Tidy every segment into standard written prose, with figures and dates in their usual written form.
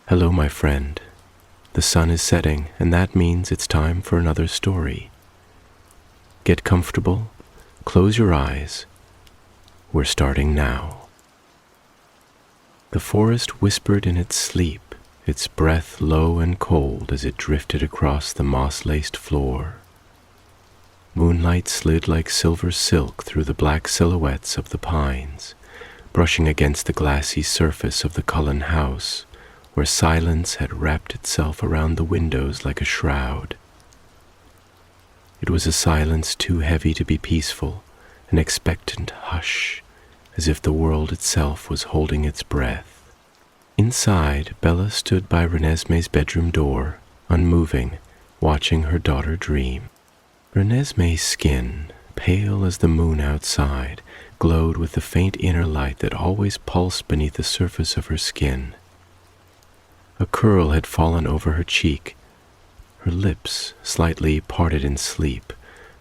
Hello, my friend. The sun is setting, and that means it's time for another story. Get comfortable, close your eyes. We're starting now. The forest whispered in its sleep, its breath low and cold as it drifted across the moss-laced floor. Moonlight slid like silver silk through the black silhouettes of the pines, brushing against the glassy surface of the Cullen house, where silence had wrapped itself around the windows like a shroud. It was a silence too heavy to be peaceful, an expectant hush, as if the world itself was holding its breath. Inside, Bella stood by Renesmee's bedroom door, unmoving, watching her daughter dream. Renesmee's skin, pale as the moon outside, glowed with the faint inner light that always pulsed beneath the surface of her skin. A curl had fallen over her cheek. Her lips, slightly parted in sleep,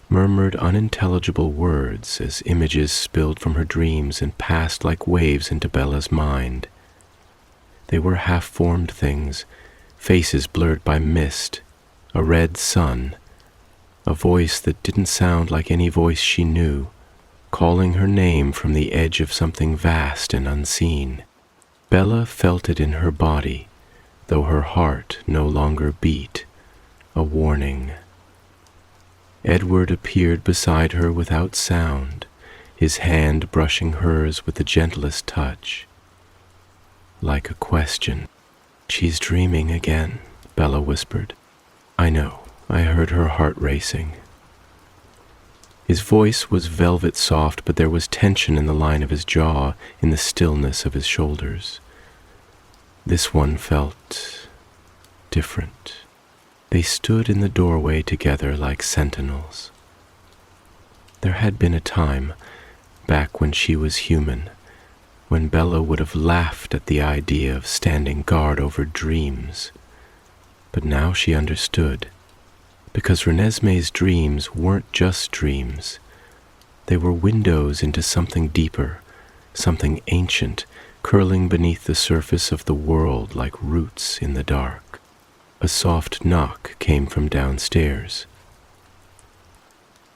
murmured unintelligible words as images spilled from her dreams and passed like waves into Bella's mind. They were half-formed things, faces blurred by mist, a red sun, a voice that didn't sound like any voice she knew, calling her name from the edge of something vast and unseen. Bella felt it in her body, though her heart no longer beat, a warning. Edward appeared beside her without sound, his hand brushing hers with the gentlest touch. Like a question. "She's dreaming again," Bella whispered. "I know," I heard her heart racing. His voice was velvet soft, but there was tension in the line of his jaw, in the stillness of his shoulders. This one felt different. They stood in the doorway together like sentinels. There had been a time, back when she was human, when Bella would have laughed at the idea of standing guard over dreams. But now she understood, because Renesmee's dreams weren't just dreams. They were windows into something deeper, something ancient, curling beneath the surface of the world like roots in the dark. A soft knock came from downstairs.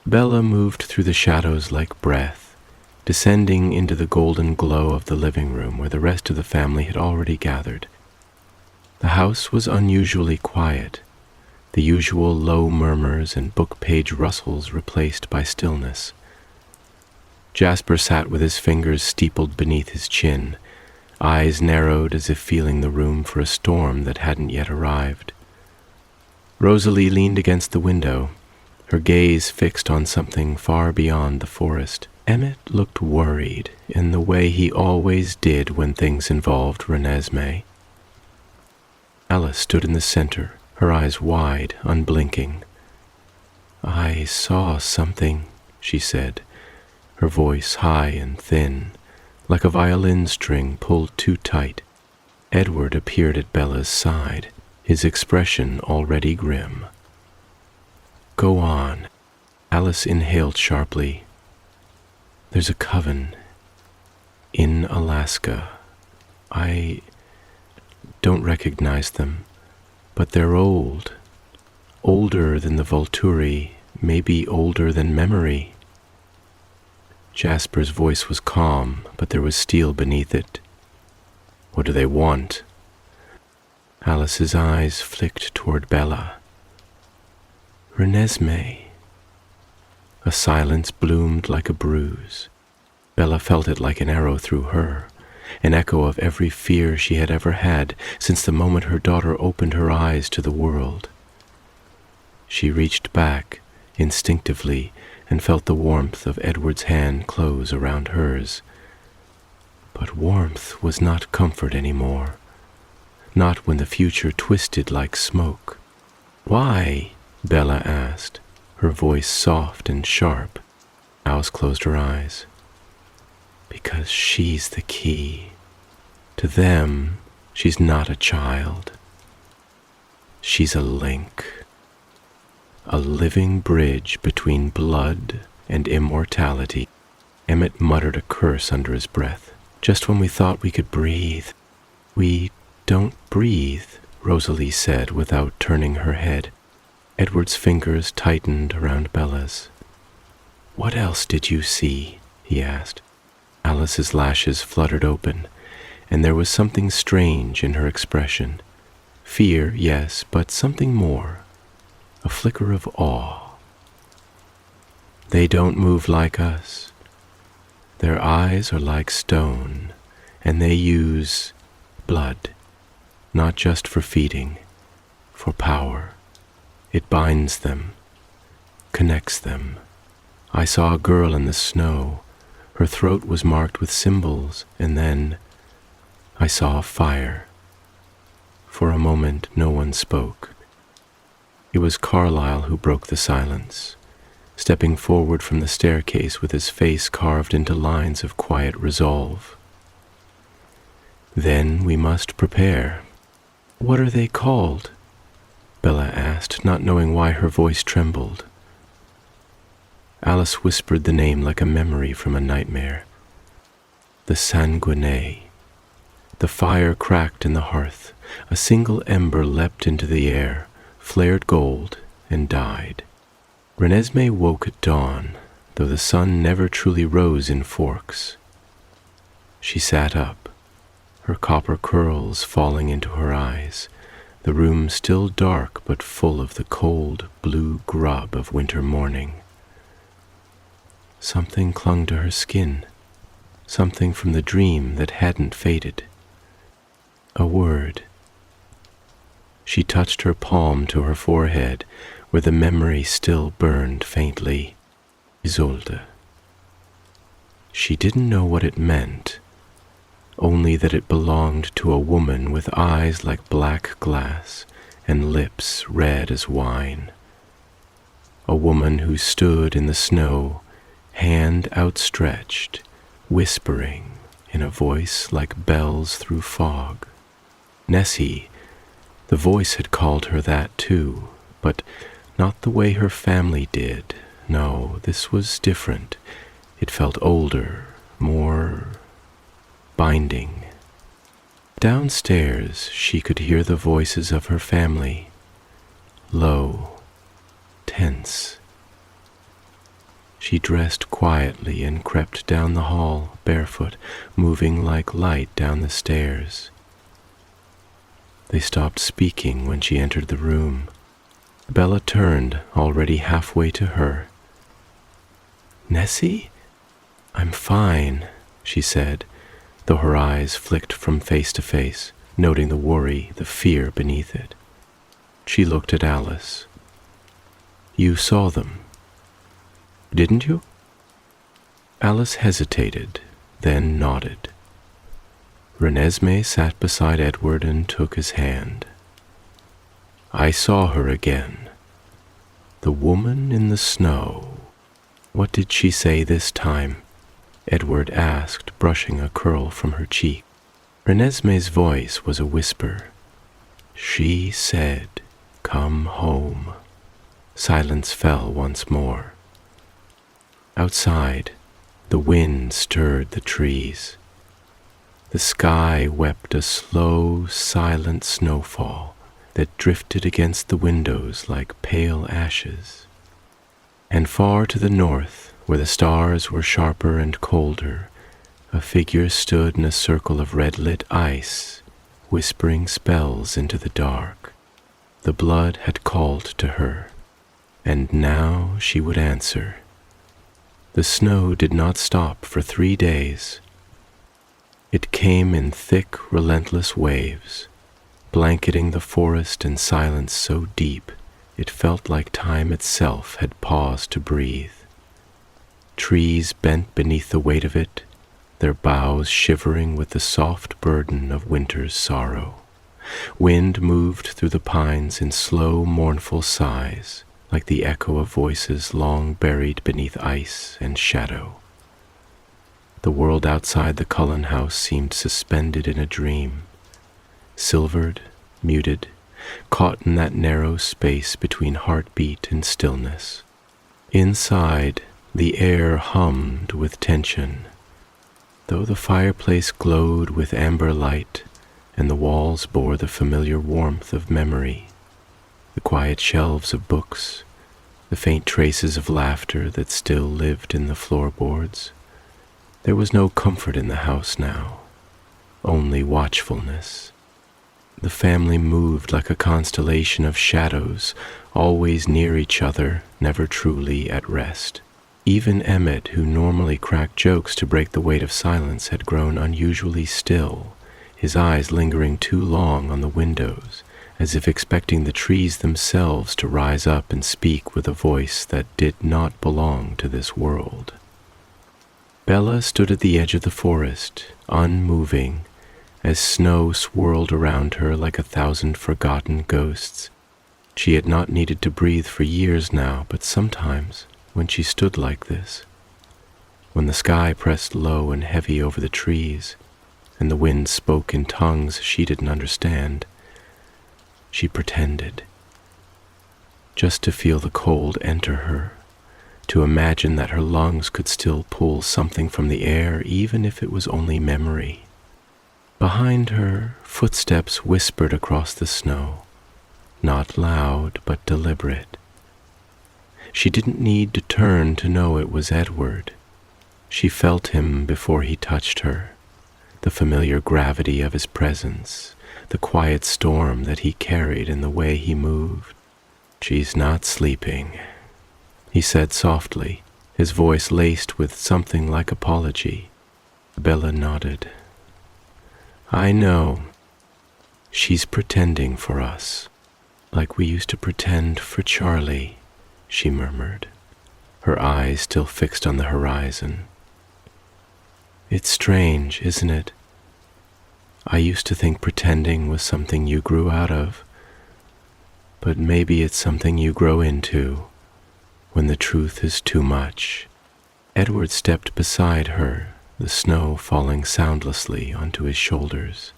Bella moved through the shadows like breath, descending into the golden glow of the living room where the rest of the family had already gathered. The house was unusually quiet, the usual low murmurs and book-page rustles replaced by stillness. Jasper sat with his fingers steepled beneath his chin, eyes narrowed as if feeling the room for a storm that hadn't yet arrived. Rosalie leaned against the window, her gaze fixed on something far beyond the forest. Emmett looked worried in the way he always did when things involved Renesmee. Alice stood in the center, her eyes wide, unblinking. "I saw something," she said, her voice high and thin, like a violin string pulled too tight. Edward appeared at Bella's side, his expression already grim. "Go on." Alice inhaled sharply. "There's a coven in Alaska. I don't recognize them, but they're old. Older than the Volturi, maybe older than memory." Jasper's voice was calm, but there was steel beneath it. "What do they want?" Alice's eyes flicked toward Bella. "Renesmee." A silence bloomed like a bruise. Bella felt it like an arrow through her, an echo of every fear she had ever had since the moment her daughter opened her eyes to the world. She reached back, instinctively, and felt the warmth of Edward's hand close around hers. But warmth was not comfort anymore, not when the future twisted like smoke. "Why?" Bella asked, her voice soft and sharp. Alice closed her eyes. "Because she's the key. To them, she's not a child. She's a link. A living bridge between blood and immortality." Emmett muttered a curse under his breath. "Just when we thought we could breathe, we don't breathe," Rosalie said without turning her head. Edward's fingers tightened around Bella's. "What else did you see?" he asked. Alice's lashes fluttered open, and there was something strange in her expression. Fear, yes, but something more. A flicker of awe. "They don't move like us. Their eyes are like stone, and they use blood, not just for feeding, for power. It binds them, connects them. I saw a girl in the snow. Her throat was marked with symbols, and then I saw a fire." For a moment, no one spoke. It was Carlyle who broke the silence, stepping forward from the staircase with his face carved into lines of quiet resolve. "Then we must prepare." "What are they called?" Bella asked, not knowing why her voice trembled. Alice whispered the name like a memory from a nightmare. "The Sanguinee." The fire cracked in the hearth. A single ember leapt into the air, flared gold, and died. Renesmee woke at dawn, though the sun never truly rose in forks. She sat up, her copper curls falling into her eyes, the room still dark but full of the cold blue grub of winter morning. Something clung to her skin, something from the dream that hadn't faded. A word. She touched her palm to her forehead, where the memory still burned faintly. Isolde. She didn't know what it meant, only that it belonged to a woman with eyes like black glass and lips red as wine. A woman who stood in the snow, hand outstretched, whispering in a voice like bells through fog. Nessie, the voice had called her that too, but not the way her family did. No, this was different. It felt older, more binding. Downstairs, she could hear the voices of her family, low, tense. She dressed quietly and crept down the hall, barefoot, moving like light down the stairs. They stopped speaking when she entered the room. Bella turned, already halfway to her. "Nessie? I'm fine," she said, though her eyes flicked from face to face, noting the worry, the fear beneath it. She looked at Alice. "You saw them, didn't you?" Alice hesitated, then nodded. Renesmee sat beside Edward and took his hand. "I saw her again. The woman in the snow." "What did she say this time?" Edward asked, brushing a curl from her cheek. Renesmee's voice was a whisper. "She said, 'Come home.'" Silence fell once more. Outside, the wind stirred the trees. The sky wept a slow, silent snowfall that drifted against the windows like pale ashes. And far to the north, where the stars were sharper and colder, a figure stood in a circle of red-lit ice, whispering spells into the dark. The blood had called to her, and now she would answer. The snow did not stop for 3 days. It came in thick, relentless waves, blanketing the forest in silence so deep it felt like time itself had paused to breathe. Trees bent beneath the weight of it, their boughs shivering with the soft burden of winter's sorrow. Wind moved through the pines in slow, mournful sighs, like the echo of voices long buried beneath ice and shadow. The world outside the Cullen house seemed suspended in a dream, silvered, muted, caught in that narrow space between heartbeat and stillness. Inside, the air hummed with tension. Though the fireplace glowed with amber light, and the walls bore the familiar warmth of memory, the quiet shelves of books, the faint traces of laughter that still lived in the floorboards. There was no comfort in the house now, only watchfulness. The family moved like a constellation of shadows, always near each other, never truly at rest. Even Emmett, who normally cracked jokes to break the weight of silence, had grown unusually still, his eyes lingering too long on the windows, as if expecting the trees themselves to rise up and speak with a voice that did not belong to this world. Bella stood at the edge of the forest, unmoving, as snow swirled around her like 1,000 forgotten ghosts. She had not needed to breathe for years now, but sometimes, when she stood like this, when the sky pressed low and heavy over the trees, and the wind spoke in tongues she didn't understand, she pretended, just to feel the cold enter her, to imagine that her lungs could still pull something from the air, even if it was only memory. Behind her, footsteps whispered across the snow, not loud but deliberate. She didn't need to turn to know it was Edward. She felt him before he touched her, the familiar gravity of his presence, the quiet storm that he carried in the way he moved. "She's not sleeping," he said softly, his voice laced with something like apology. Bella nodded. "I know. She's pretending for us, like we used to pretend for Charlie," she murmured, her eyes still fixed on the horizon. "It's strange, isn't it? I used to think pretending was something you grew out of, but maybe it's something you grow into when the truth is too much." Edward stepped beside her, the snow falling soundlessly onto his shoulders.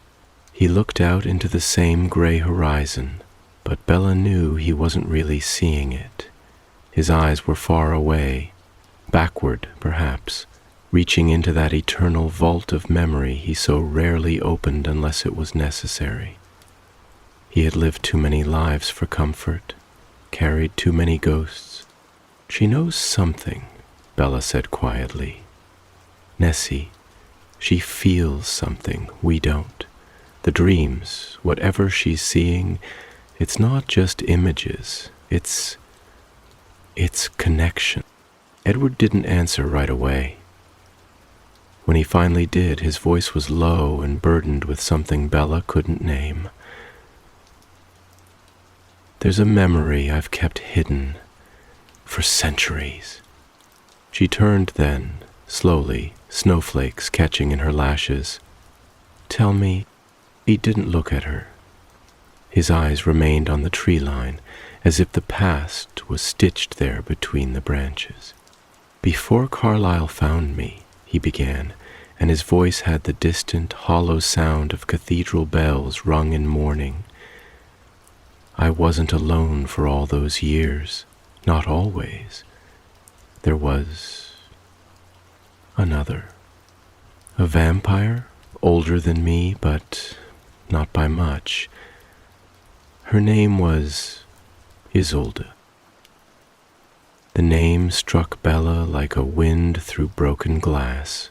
He looked out into the same gray horizon, but Bella knew he wasn't really seeing it. His eyes were far away, backward perhaps, reaching into that eternal vault of memory he so rarely opened unless it was necessary. He had lived too many lives for comfort, carried too many ghosts. "She knows something," Bella said quietly. "Nessie, she feels something we don't. The dreams, whatever she's seeing, it's not just images, it's connection." Edward didn't answer right away. When he finally did, his voice was low and burdened with something Bella couldn't name. "There's a memory I've kept hidden for centuries." She turned then, slowly, snowflakes catching in her lashes. "Tell me." He didn't look at her. His eyes remained on the tree line, as if the past was stitched there between the branches. "Before Carlyle found me," he began, and his voice had the distant, hollow sound of cathedral bells rung in morning. "I wasn't alone for all those years, not always. There was another. A vampire, older than me, but not by much. Her name was Isolde." The name struck Bella like a wind through broken glass.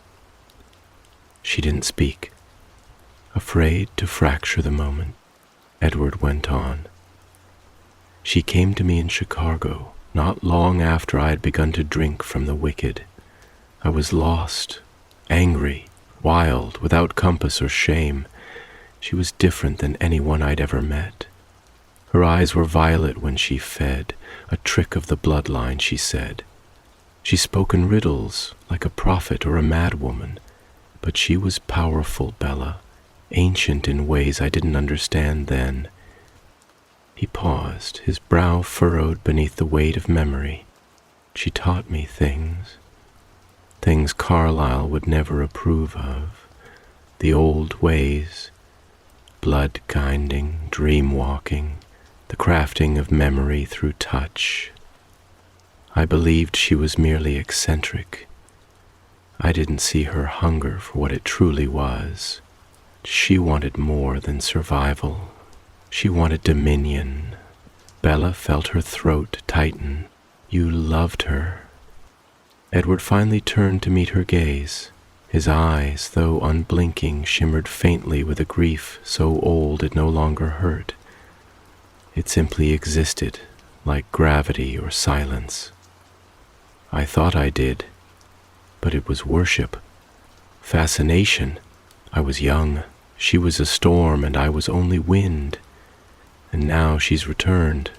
She didn't speak. Afraid to fracture the moment, Edward went on. "She came to me in Chicago, not long after I had begun to drink from the wicked. I was lost, angry, wild, without compass or shame. She was different than anyone I'd ever met. Her eyes were violet when she fed, a trick of the bloodline, she said. She spoke in riddles, like a prophet or a madwoman, but she was powerful, Bella, ancient in ways I didn't understand then." He paused, his brow furrowed beneath the weight of memory. "She taught me things Carlyle would never approve of, the old ways, blood-kinding, dream-walking, the crafting of memory through touch. I believed she was merely eccentric. I didn't see her hunger for what it truly was, she wanted more than survival. She wanted dominion. Bella felt her throat tighten. You loved her. Edward finally turned to meet her gaze. His eyes, though unblinking, shimmered faintly with a grief so old it no longer hurt. It simply existed, like gravity or silence. I thought I did, but it was worship, fascination. I was young, she was a storm, and I was only wind. And now she's returned.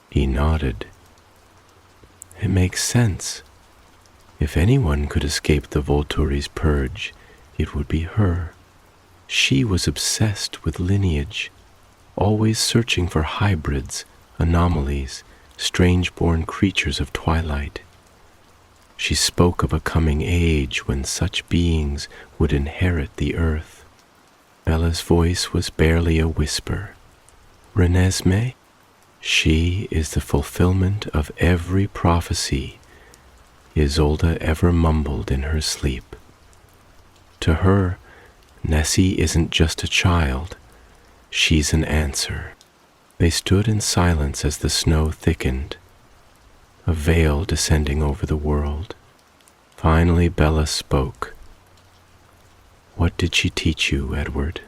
He nodded. It makes sense. If anyone could escape the Volturi's purge, it would be her. She was obsessed with lineage, always searching for hybrids, anomalies, strange-born creatures of twilight. She spoke of a coming age when such beings would inherit the earth. Bella's voice was barely a whisper. Renesmee? She is the fulfillment of every prophecy Isolde ever mumbled in her sleep. To her, Nessie isn't just a child, she's an answer. They stood in silence as the snow thickened, a veil descending over the world. Finally Bella spoke. What did she teach you, Edward,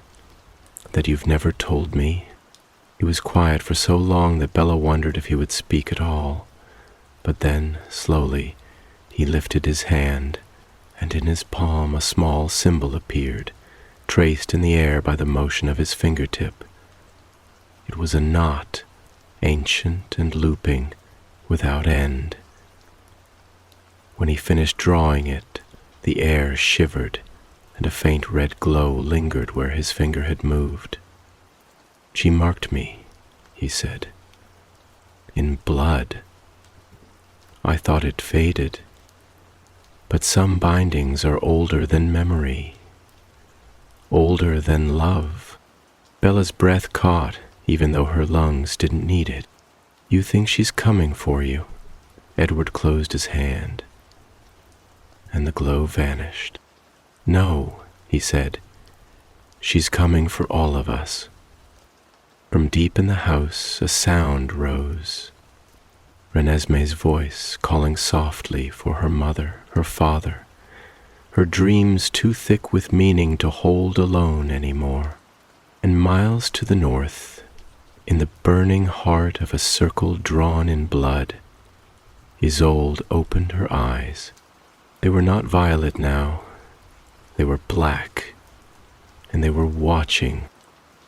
that you've never told me? He was quiet for so long that Bella wondered if he would speak at all. But then, slowly, he lifted his hand, and in his palm a small symbol appeared, traced in the air by the motion of his fingertip. It was a knot, ancient and looping, without end. When he finished drawing it, the air shivered, and a faint red glow lingered where his finger had moved. She marked me, he said, in blood. I thought it faded, but some bindings are older than memory, older than love. Bella's breath caught, even though her lungs didn't need it. You think she's coming for you? Edward closed his hand, and the glow vanished. No, he said, she's coming for all of us. From deep in the house a sound rose. Renesmee's voice calling softly for her mother, her father, her dreams too thick with meaning to hold alone anymore. And miles to the north, in the burning heart of a circle drawn in blood, Isolde opened her eyes. They were not violet now. They were black, and they were watching.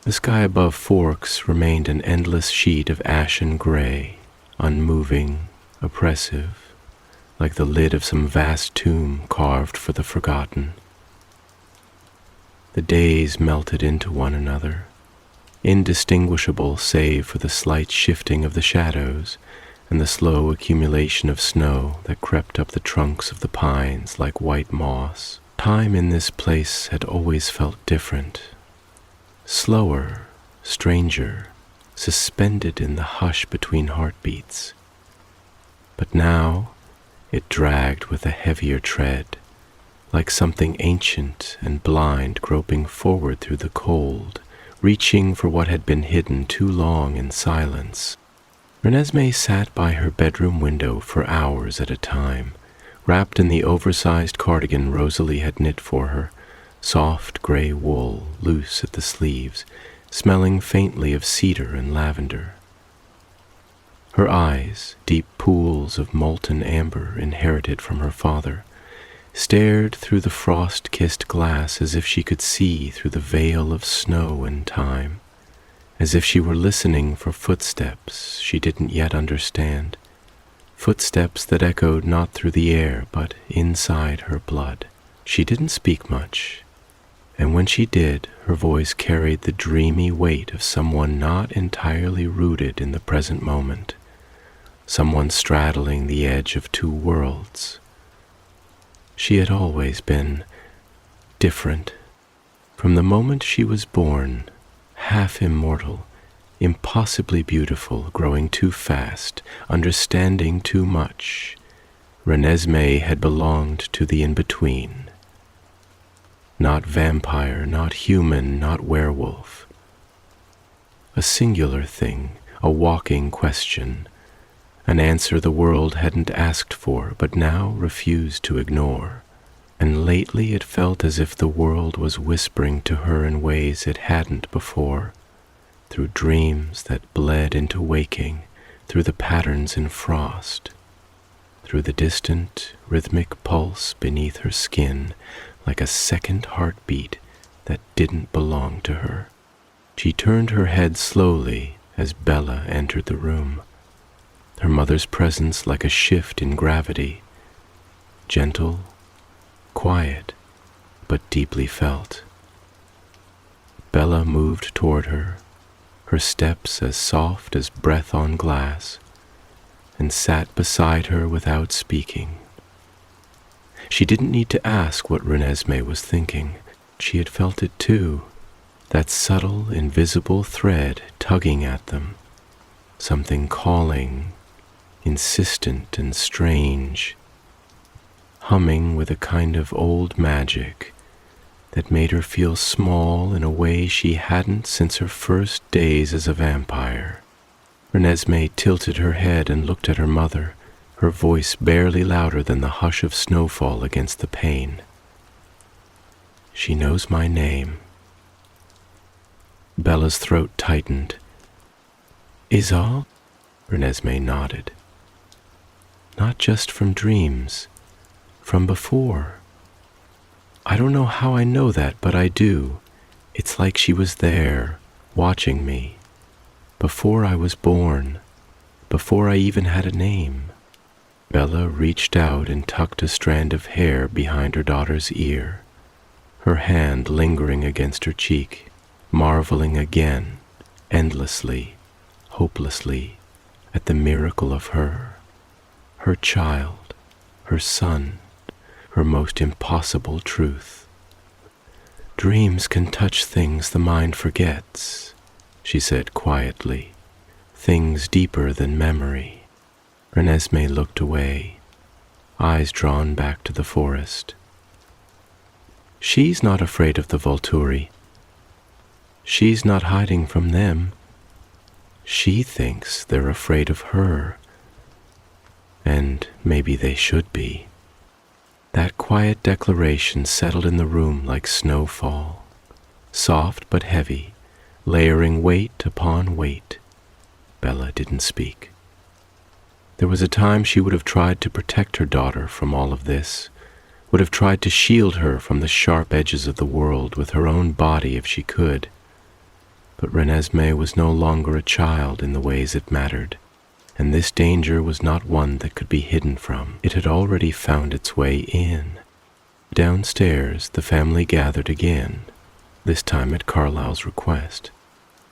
The sky above Forks remained an endless sheet of ashen gray, unmoving, oppressive, like the lid of some vast tomb carved for the forgotten. The days melted into one another, indistinguishable save for the slight shifting of the shadows and the slow accumulation of snow that crept up the trunks of the pines like white moss. Time in this place had always felt different. Slower, stranger, suspended in the hush between heartbeats. But now it dragged with a heavier tread, like something ancient and blind groping forward through the cold, reaching for what had been hidden too long in silence. Renesmee sat by her bedroom window for hours at a time, wrapped in the oversized cardigan Rosalie had knit for her, soft gray wool loose at the sleeves, smelling faintly of cedar and lavender. Her eyes, deep pools of molten amber inherited from her father, stared through the frost-kissed glass as if she could see through the veil of snow and time, as if she were listening for footsteps she didn't yet understand, footsteps that echoed not through the air but inside her blood. She didn't speak much, and when she did, her voice carried the dreamy weight of someone not entirely rooted in the present moment, someone straddling the edge of two worlds. She had always been different. From the moment she was born, half immortal, impossibly beautiful, growing too fast, understanding too much, Renesmee had belonged to the in-between. Not vampire, not human, not werewolf. A singular thing, a walking question, an answer the world hadn't asked for but now refused to ignore. And lately it felt as if the world was whispering to her in ways it hadn't before, through dreams that bled into waking, through the patterns in frost, through the distant, rhythmic pulse beneath her skin, like a second heartbeat that didn't belong to her. She turned her head slowly as Bella entered the room, her mother's presence like a shift in gravity, gentle, quiet, but deeply felt. Bella moved toward her, her steps as soft as breath on glass, and sat beside her without speaking. She didn't need to ask what Renesmee was thinking. She had felt it too, that subtle, invisible thread tugging at them, something calling, insistent and strange, humming with a kind of old magic that made her feel small in a way she hadn't since her first days as a vampire. Renesmee tilted her head and looked at her mother, her voice barely louder than the hush of snowfall against the pane. "She knows my name." Bella's throat tightened. "Is all?" Renesmee nodded. "Not just from dreams, from before. I don't know how I know that, but I do. It's like she was there, watching me, before I was born, before I even had a name." Bella reached out and tucked a strand of hair behind her daughter's ear, her hand lingering against her cheek, marveling again, endlessly, hopelessly, at the miracle of her child, her son, her most impossible truth. "Dreams can touch things the mind forgets," she said quietly, "things deeper than memory." Renesmee looked away, eyes drawn back to the forest. "She's not afraid of the Volturi. She's not hiding from them. She thinks they're afraid of her, and maybe they should be." That quiet declaration settled in the room like snowfall, soft but heavy, layering weight upon weight. Bella didn't speak. There was a time she would have tried to protect her daughter from all of this, would have tried to shield her from the sharp edges of the world with her own body if she could. But Renesmee was no longer a child in the ways it mattered, and this danger was not one that could be hidden from. It had already found its way in. Downstairs, the family gathered again, this time at Carlyle's request.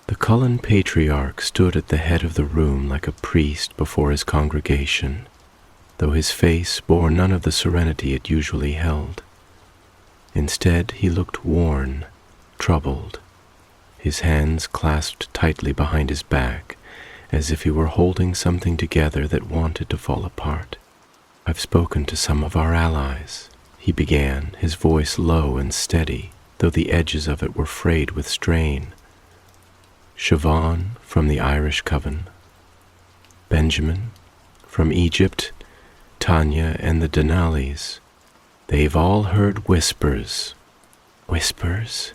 The Cullen patriarch stood at the head of the room like a priest before his congregation, though his face bore none of the serenity it usually held. Instead, he looked worn, troubled, his hands clasped tightly behind his back, as if he were holding something together that wanted to fall apart. "I've spoken to some of our allies," he began, his voice low and steady, though the edges of it were frayed with strain. "Siobhan from the Irish Coven, Benjamin from Egypt, Tanya and the Denalis. They've all heard whispers." "Whispers?"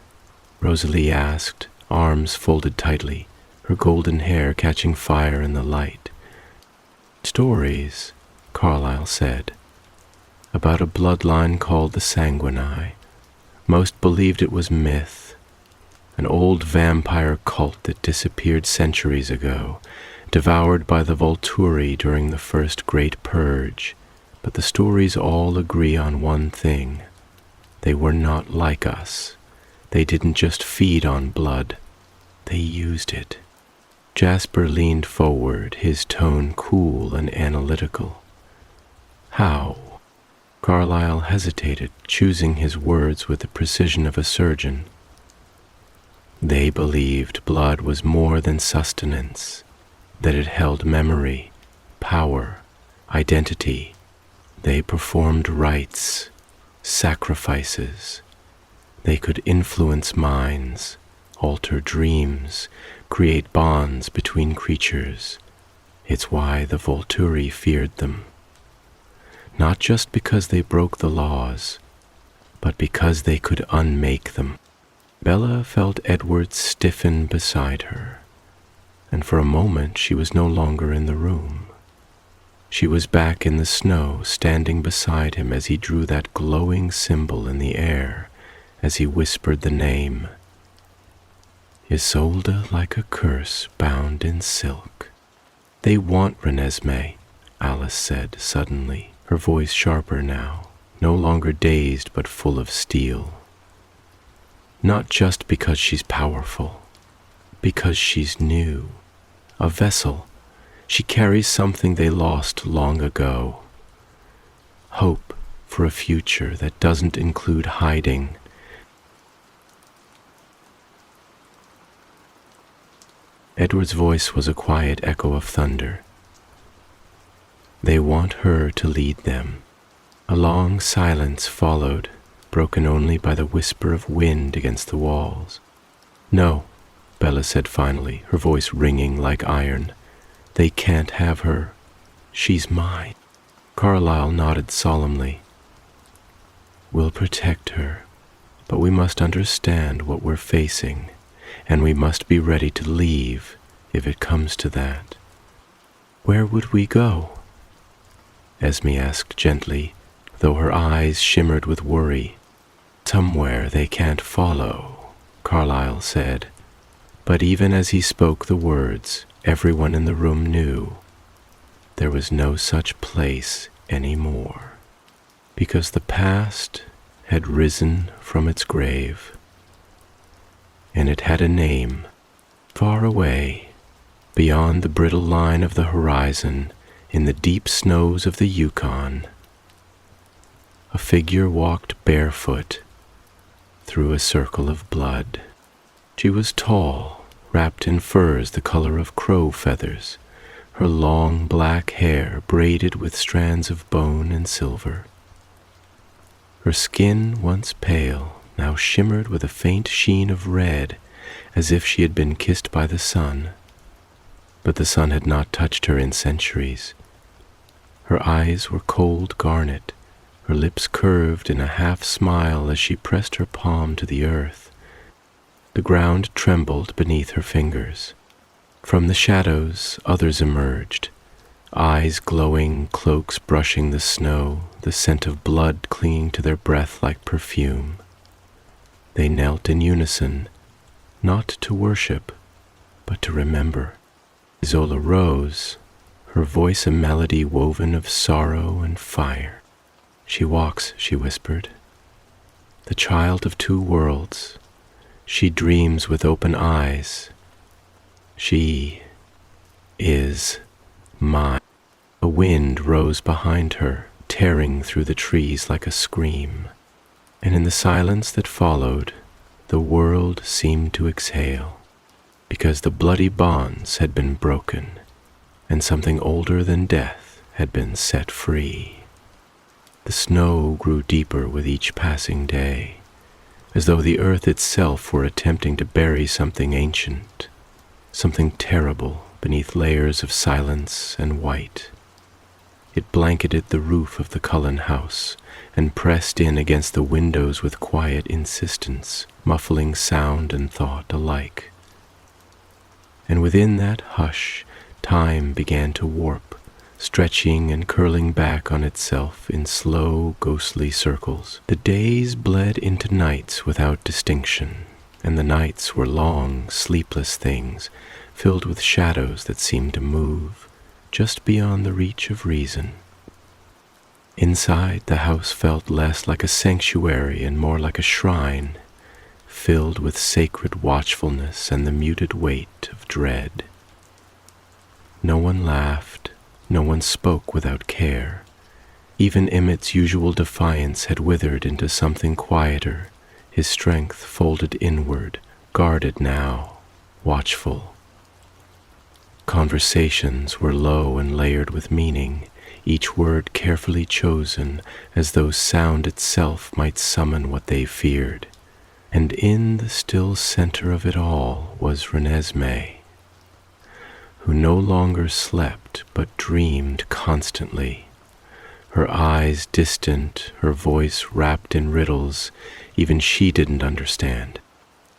Rosalie asked, arms folded tightly, her golden hair catching fire in the light. "Stories," Carlyle said, "about a bloodline called the Sanguinii. Most believed it was myth, an old vampire cult that disappeared centuries ago, devoured by the Volturi during the first Great Purge. But the stories all agree on one thing. They were not like us. They didn't just feed on blood. They used it." Jasper leaned forward, his tone cool and analytical. "How?" Carlyle hesitated, choosing his words with the precision of a surgeon. "They believed blood was more than sustenance, that it held memory, power, identity. They performed rites, sacrifices, They could influence minds, alter dreams, create bonds between creatures. It's why the Volturi feared them. Not just because they broke the laws, but because they could unmake them. Bella felt Edward stiffen beside her, and for a moment she was no longer in the room. She was back in the snow, standing beside him as he drew that glowing symbol in the air, as he whispered the name. Isolde like a curse bound in silk. They want Renesmee, Alice said suddenly, her voice sharper now, no longer dazed but full of steel. Not just because she's powerful, because she's new, a vessel. She carries something they lost long ago. Hope for a future that doesn't include hiding. Edward's voice was a quiet echo of thunder. They want her to lead them. A long silence followed, broken only by the whisper of wind against the walls. No, Bella said finally, her voice ringing like iron. They can't have her. She's mine. Carlyle nodded solemnly. We'll protect her, but we must understand what we're facing, and we must be ready to leave if it comes to that. Where would we go? Esme asked gently, though her eyes shimmered with worry. Somewhere they can't follow, Carlyle said. But even as he spoke the words, everyone in the room knew there was no such place anymore, because the past had risen from its grave, and it had a name. Far away, beyond the brittle line of the horizon, in the deep snows of the Yukon, a figure walked barefoot through a circle of blood. She was tall, wrapped in furs the color of crow feathers, her long black hair braided with strands of bone and silver. Her skin, once pale, now shimmered with a faint sheen of red, as if she had been kissed by the sun. But the sun had not touched her in centuries. Her eyes were cold garnet, her lips curved in a half-smile as she pressed her palm to the earth. The ground trembled beneath her fingers. From the shadows, others emerged, eyes glowing, cloaks brushing the snow, the scent of blood clinging to their breath like perfume. They knelt in unison, not to worship, but to remember. Isolde rose, her voice a melody woven of sorrow and fire. She walks, she whispered, the child of two worlds. She dreams with open eyes. She is mine. A wind rose behind her, tearing through the trees like a scream, and in the silence that followed, the world seemed to exhale, because the bloody bonds had been broken, and something older than death had been set free. The snow grew deeper with each passing day, as though the earth itself were attempting to bury something ancient, something terrible beneath layers of silence and white. It blanketed the roof of the Cullen house and pressed in against the windows with quiet insistence, muffling sound and thought alike. And within that hush, time began to warp, stretching and curling back on itself in slow, ghostly circles. The days bled into nights without distinction, and the nights were long, sleepless things, filled with shadows that seemed to move just beyond the reach of reason. Inside, the house felt less like a sanctuary and more like a shrine, filled with sacred watchfulness and the muted weight of dread. No one laughed, no one spoke without care. Even Emmett's usual defiance had withered into something quieter, his strength folded inward, guarded now, watchful. Conversations were low and layered with meaning, each word carefully chosen, as though sound itself might summon what they feared. And in the still center of it all was Renesmee, who no longer slept but dreamed constantly, her eyes distant, her voice wrapped in riddles even she didn't understand.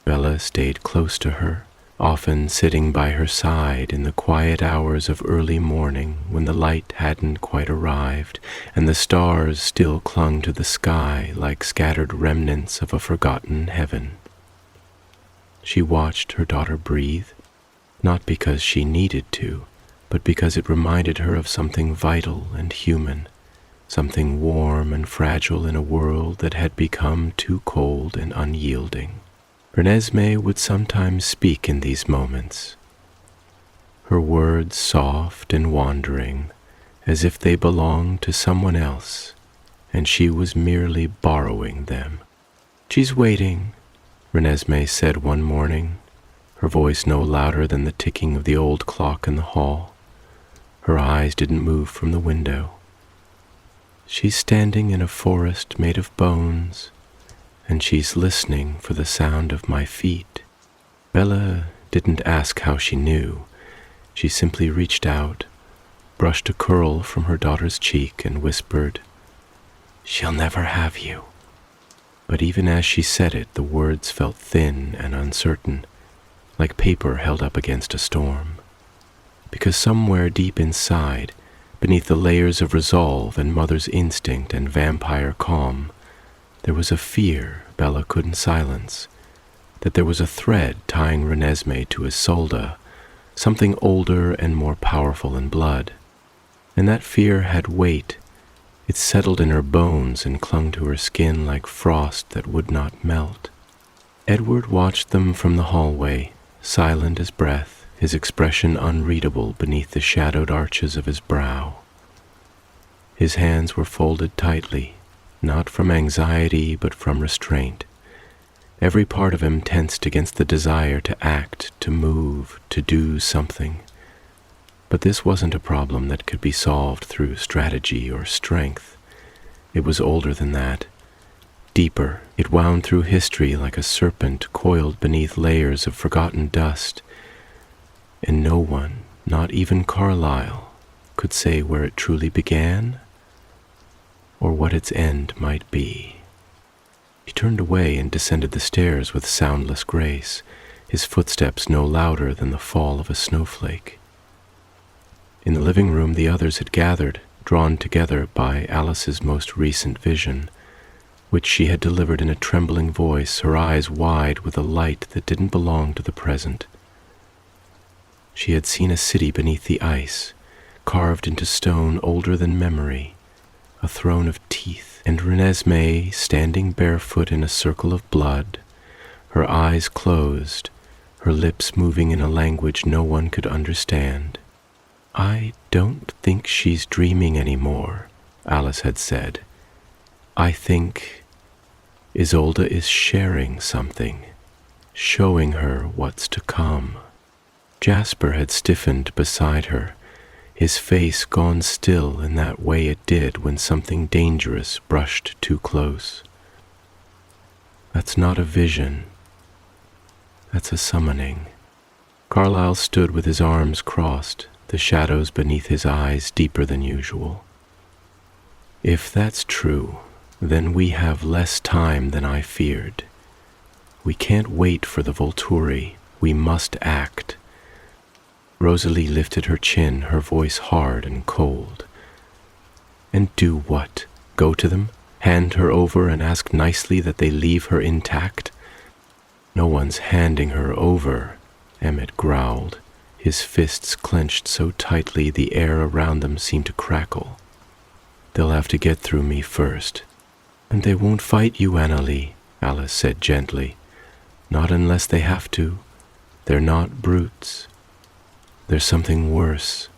Bella stayed close to her, often sitting by her side in the quiet hours of early morning when the light hadn't quite arrived and the stars still clung to the sky like scattered remnants of a forgotten heaven. She watched her daughter breathe, not because she needed to, but because it reminded her of something vital and human, something warm and fragile in a world that had become too cold and unyielding. Renesmee would sometimes speak in these moments, her words soft and wandering, as if they belonged to someone else, and she was merely borrowing them. "She's waiting," Renesmee said one morning, her voice no louder than the ticking of the old clock in the hall. Her eyes didn't move from the window. "She's standing in a forest made of bones, and she's listening for the sound of my feet." Bella didn't ask how she knew. She simply reached out, brushed a curl from her daughter's cheek, and whispered, "She'll never have you." But even as she said it, the words felt thin and uncertain, like paper held up against a storm. Because somewhere deep inside, beneath the layers of resolve and mother's instinct and vampire calm, there was a fear Bella couldn't silence, that there was a thread tying Renesmee to Isolde, something older and more powerful in blood. And that fear had weight. It settled in her bones and clung to her skin like frost that would not melt. Edward watched them from the hallway, silent as breath, his expression unreadable beneath the shadowed arches of his brow. His hands were folded tightly, not from anxiety but from restraint. Every part of him tensed against the desire to act, to move, to do something. But this wasn't a problem that could be solved through strategy or strength. It was older than that, deeper. It wound through history like a serpent coiled beneath layers of forgotten dust, and no one, not even Carlyle, could say where it truly began or what its end might be. He turned away and descended the stairs with soundless grace, his footsteps no louder than the fall of a snowflake. In the living room the others had gathered, drawn together by Alice's most recent vision, which she had delivered in a trembling voice, her eyes wide with a light that didn't belong to the present. She had seen a city beneath the ice, carved into stone older than memory, a throne of teeth, and Renesmee standing barefoot in a circle of blood, her eyes closed, her lips moving in a language no one could understand. "I don't think she's dreaming anymore," Alice had said. "I think Isolde is sharing something, showing her what's to come." Jasper had stiffened beside her, his face gone still in that way it did when something dangerous brushed too close. "That's not a vision. That's a summoning." Carlyle stood with his arms crossed, the shadows beneath his eyes deeper than usual. "If that's true, then we have less time than I feared. We can't wait for the Volturi. We must act." Rosalie lifted her chin, her voice hard and cold. "And do what? Go to them? Hand her over and ask nicely that they leave her intact?" "No one's handing her over," Emmett growled, his fists clenched so tightly the air around them seemed to crackle. "They'll have to get through me first." "And they won't fight you, Annalie," Alice said gently. "Not unless they have to. They're not brutes. There's something worse.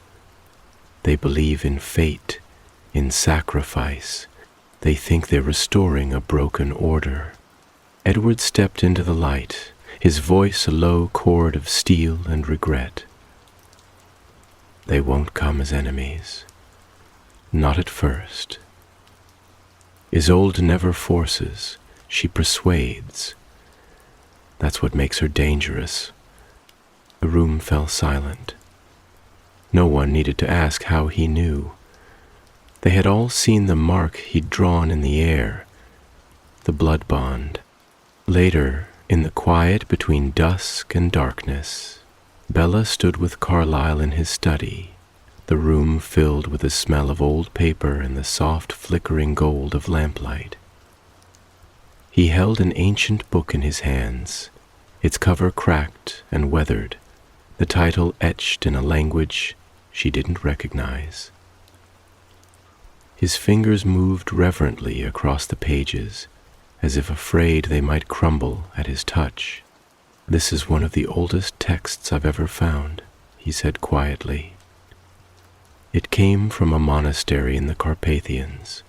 They believe in fate, in sacrifice. They think they're restoring a broken order." Edward stepped into the light, his voice a low chord of steel and regret. "They won't come as enemies. Not at first. Isolde never forces, she persuades. That's what makes her dangerous. The room fell silent. No one needed to ask how he knew. They had all seen the mark he'd drawn in the air, the blood bond. Later, in the quiet between dusk and darkness, Bella stood with Carlyle in his study, the room filled with the smell of old paper and the soft flickering gold of lamplight. He held an ancient book in his hands, its cover cracked and weathered, the title etched in a language she didn't recognize. His fingers moved reverently across the pages, as if afraid they might crumble at his touch. "This is one of the oldest texts I've ever found," he said quietly. It came from a monastery in the Carpathians,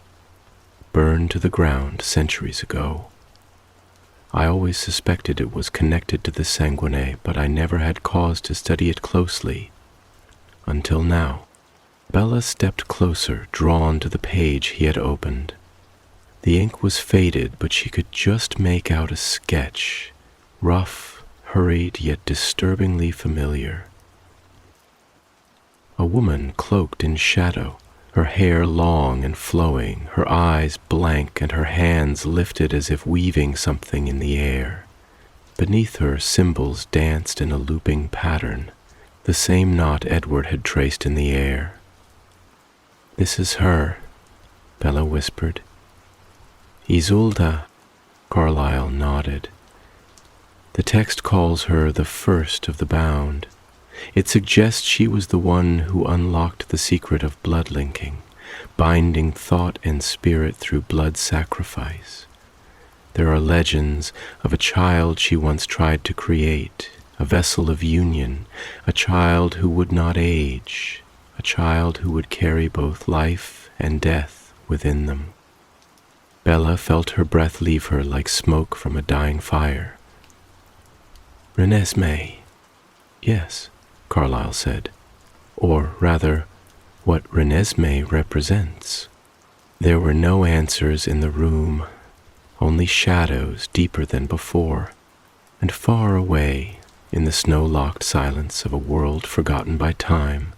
burned to the ground centuries ago. I always suspected it was connected to the Sanguinet, but I never had cause to study it closely. Until now. Bella stepped closer, drawn to the page he had opened. The ink was faded, but she could just make out a sketch, rough, hurried, yet disturbingly familiar. A woman cloaked in shadow, her hair long and flowing, her eyes blank and her hands lifted as if weaving something in the air. Beneath her, symbols danced in a looping pattern, the same knot Edward had traced in the air. "This is her," Bella whispered. "Isolde," Carlyle nodded. The text calls her the first of the bound. It suggests she was the one who unlocked the secret of blood linking, binding thought and spirit through blood sacrifice. There are legends of a child she once tried to create, a vessel of union, a child who would not age, a child who would carry both life and death within them. Bella felt her breath leave her like smoke from a dying fire. "Renesmee." "Yes," Carlyle said. "Or rather, what Renesmee represents." There were no answers in the room, only shadows deeper than before, and far away, in the snow-locked silence of a world forgotten by time,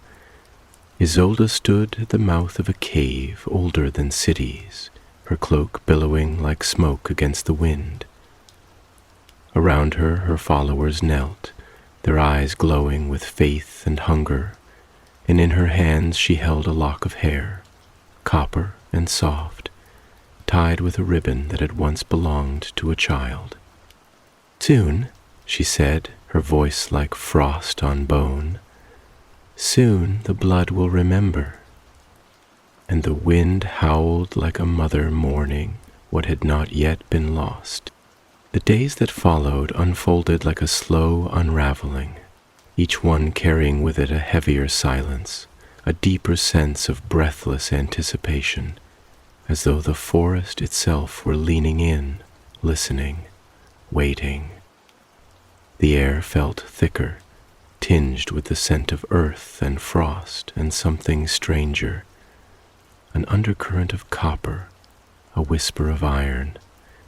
Isolde stood at the mouth of a cave older than cities, her cloak billowing like smoke against the wind. Around her, her followers knelt, their eyes glowing with faith and hunger, and in her hands she held a lock of hair, copper and soft, tied with a ribbon that had once belonged to a child. "Soon," she said, her voice like frost on bone, "soon the blood will remember." And the wind howled like a mother mourning what had not yet been lost. The days that followed unfolded like a slow unraveling, each one carrying with it a heavier silence, a deeper sense of breathless anticipation, as though the forest itself were leaning in, listening, waiting. The air felt thicker, tinged with the scent of earth and frost and something stranger, an undercurrent of copper, a whisper of iron,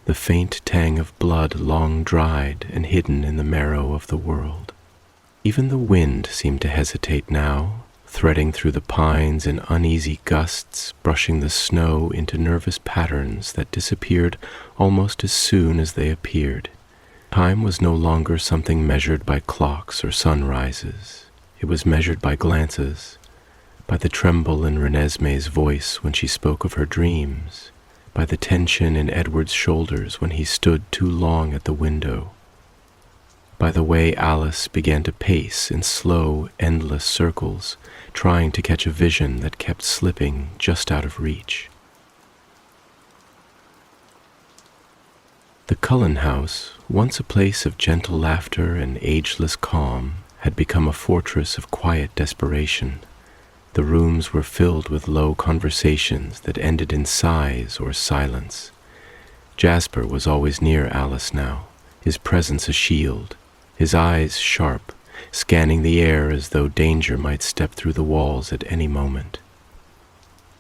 the faint tang of blood long dried and hidden in the marrow of the world. Even the wind seemed to hesitate now, threading through the pines in uneasy gusts, brushing the snow into nervous patterns that disappeared almost as soon as they appeared. Time was no longer something measured by clocks or sunrises. It was measured by glances, by the tremble in Renesmee's voice when she spoke of her dreams, by the tension in Edward's shoulders when he stood too long at the window, by the way Alice began to pace in slow, endless circles, trying to catch a vision that kept slipping just out of reach. The Cullen house, once a place of gentle laughter and ageless calm, had become a fortress of quiet desperation. The rooms were filled with low conversations that ended in sighs or silence. Jasper was always near Alice now, his presence a shield, his eyes sharp, scanning the air as though danger might step through the walls at any moment.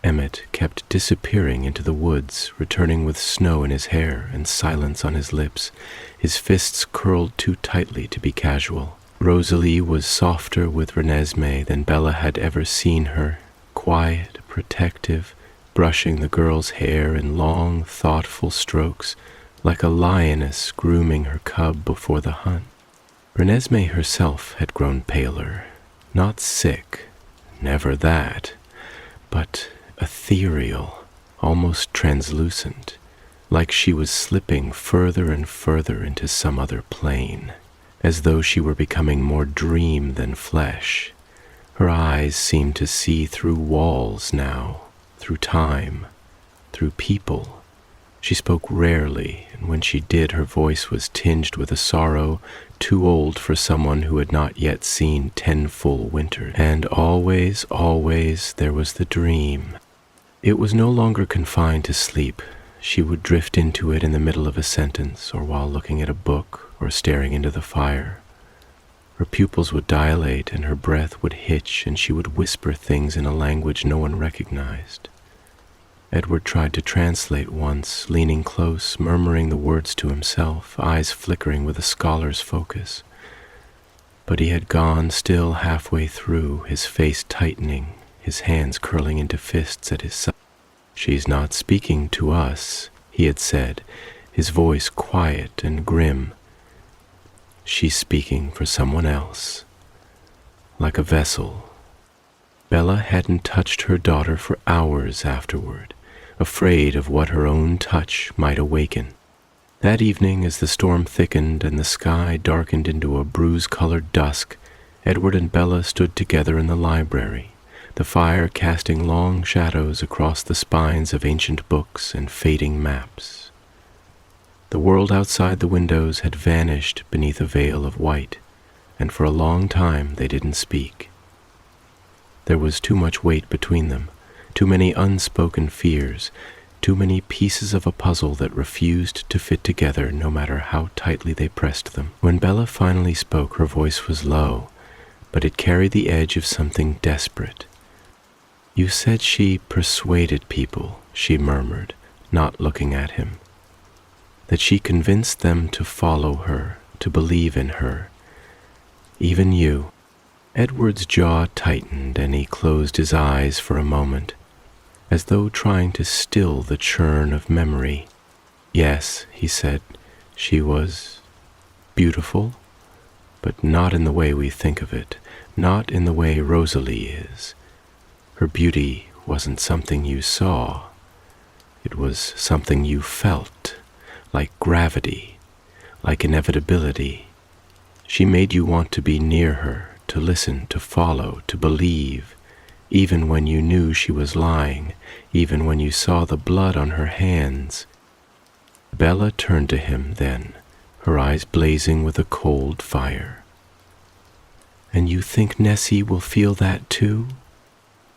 Emmett kept disappearing into the woods, returning with snow in his hair and silence on his lips, his fists curled too tightly to be casual. Rosalie was softer with Renesmee than Bella had ever seen her, quiet, protective, brushing the girl's hair in long, thoughtful strokes, like a lioness grooming her cub before the hunt. Renesmee herself had grown paler, not sick, never that, but ethereal, almost translucent, like she was slipping further and further into some other plane, as though she were becoming more dream than flesh. Her eyes seemed to see through walls now, through time, through people. She spoke rarely, and when she did, her voice was tinged with a sorrow too old for someone who had not yet seen 10 full winters. And always, always there was the dream. It was no longer confined to sleep. She would drift into it in the middle of a sentence, or while looking at a book, or staring into the fire. Her pupils would dilate, and her breath would hitch, and she would whisper things in a language no one recognized. Edward tried to translate once, leaning close, murmuring the words to himself, eyes flickering with a scholar's focus. But he had gone still halfway through, his face tightening, his hands curling into fists at his side. "She's not speaking to us," he had said, his voice quiet and grim. "She's speaking for someone else, like a vessel." Bella hadn't touched her daughter for hours afterward, afraid of what her own touch might awaken. That evening, as the storm thickened and the sky darkened into a bruise-colored dusk, Edward and Bella stood together in the library, the fire casting long shadows across the spines of ancient books and fading maps. The world outside the windows had vanished beneath a veil of white, and for a long time they didn't speak. There was too much weight between them, too many unspoken fears, too many pieces of a puzzle that refused to fit together no matter how tightly they pressed them. When Bella finally spoke, her voice was low, but it carried the edge of something desperate. "You said she persuaded people," she murmured, not looking at him. "That she convinced them to follow her, to believe in her. Even you." Edward's jaw tightened and he closed his eyes for a moment, as though trying to still the churn of memory. "Yes," he said, "she was beautiful, but not in the way we think of it, not in the way Rosalie is. Her beauty wasn't something you saw. It was something you felt, like gravity, like inevitability. She made you want to be near her, to listen, to follow, to believe, even when you knew she was lying, even when you saw the blood on her hands." Bella turned to him then, her eyes blazing with a cold fire. "And you think Nessie will feel that too?"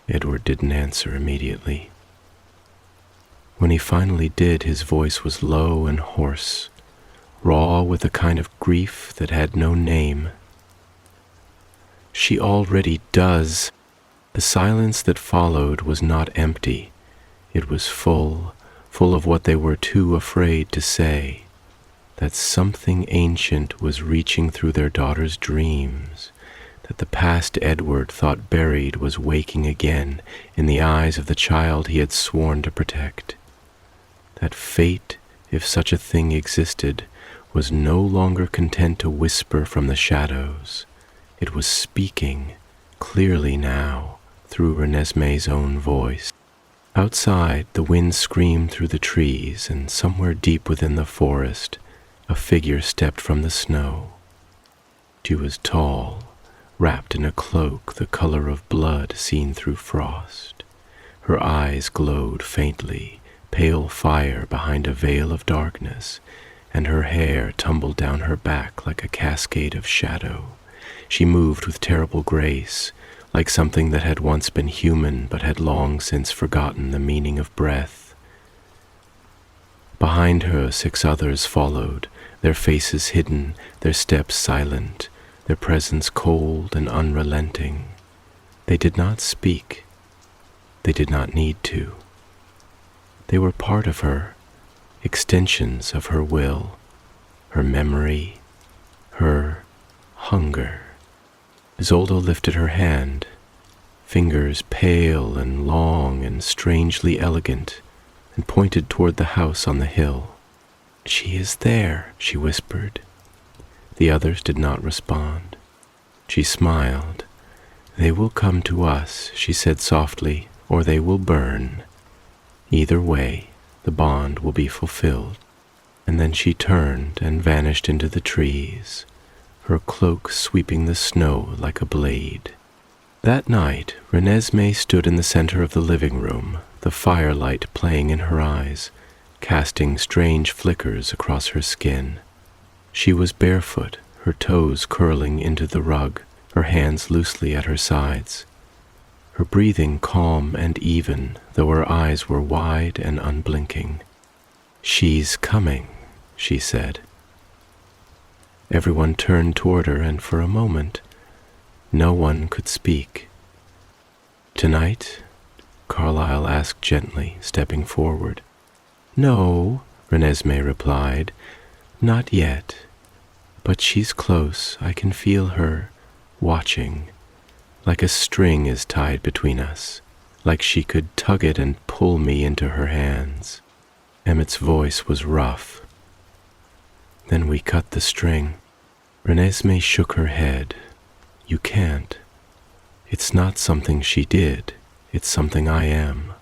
Edward didn't answer immediately. When he finally did, his voice was low and hoarse, raw with a kind of grief that had no name. "She already does." The silence that followed was not empty. It was full of what they were too afraid to say, that something ancient was reaching through their daughter's dreams, that the past Edward thought buried was waking again in the eyes of the child he had sworn to protect. That fate, if such a thing existed, was no longer content to whisper from the shadows. It was speaking, clearly now, through Renesmee's own voice. Outside, the wind screamed through the trees, and somewhere deep within the forest, a figure stepped from the snow. She was tall, wrapped in a cloak the color of blood seen through frost. Her eyes glowed faintly, pale fire behind a veil of darkness, and her hair tumbled down her back like a cascade of shadow. She moved with terrible grace, like something that had once been human but had long since forgotten the meaning of breath. Behind her 6 others followed, their faces hidden, their steps silent, their presence cold and unrelenting. They did not speak. They did not need to. They were part of her, extensions of her will, her memory, her hunger. Isolde lifted her hand, fingers pale and long and strangely elegant, and pointed toward the house on the hill. "She is there," she whispered. The others did not respond. She smiled. "They will come to us," she said softly, "or they will burn. Either way, the bond will be fulfilled." And then she turned and vanished into the trees, her cloak sweeping the snow like a blade. That night, Renesmee stood in the center of the living room, the firelight playing in her eyes, casting strange flickers across her skin. She was barefoot, her toes curling into the rug, her hands loosely at her sides. Her breathing calm and even, though her eyes were wide and unblinking. "She's coming," she said. Everyone turned toward her, and for a moment, no one could speak. "Tonight?" Carlyle asked gently, stepping forward. "No," Renesmee replied, "not yet. But she's close. I can feel her, watching, like a string is tied between us, like she could tug it and pull me into her hands." Emmett's voice was rough. "Then we cut the string." Renesmee shook her head. "You can't. It's not something she did. It's something I am."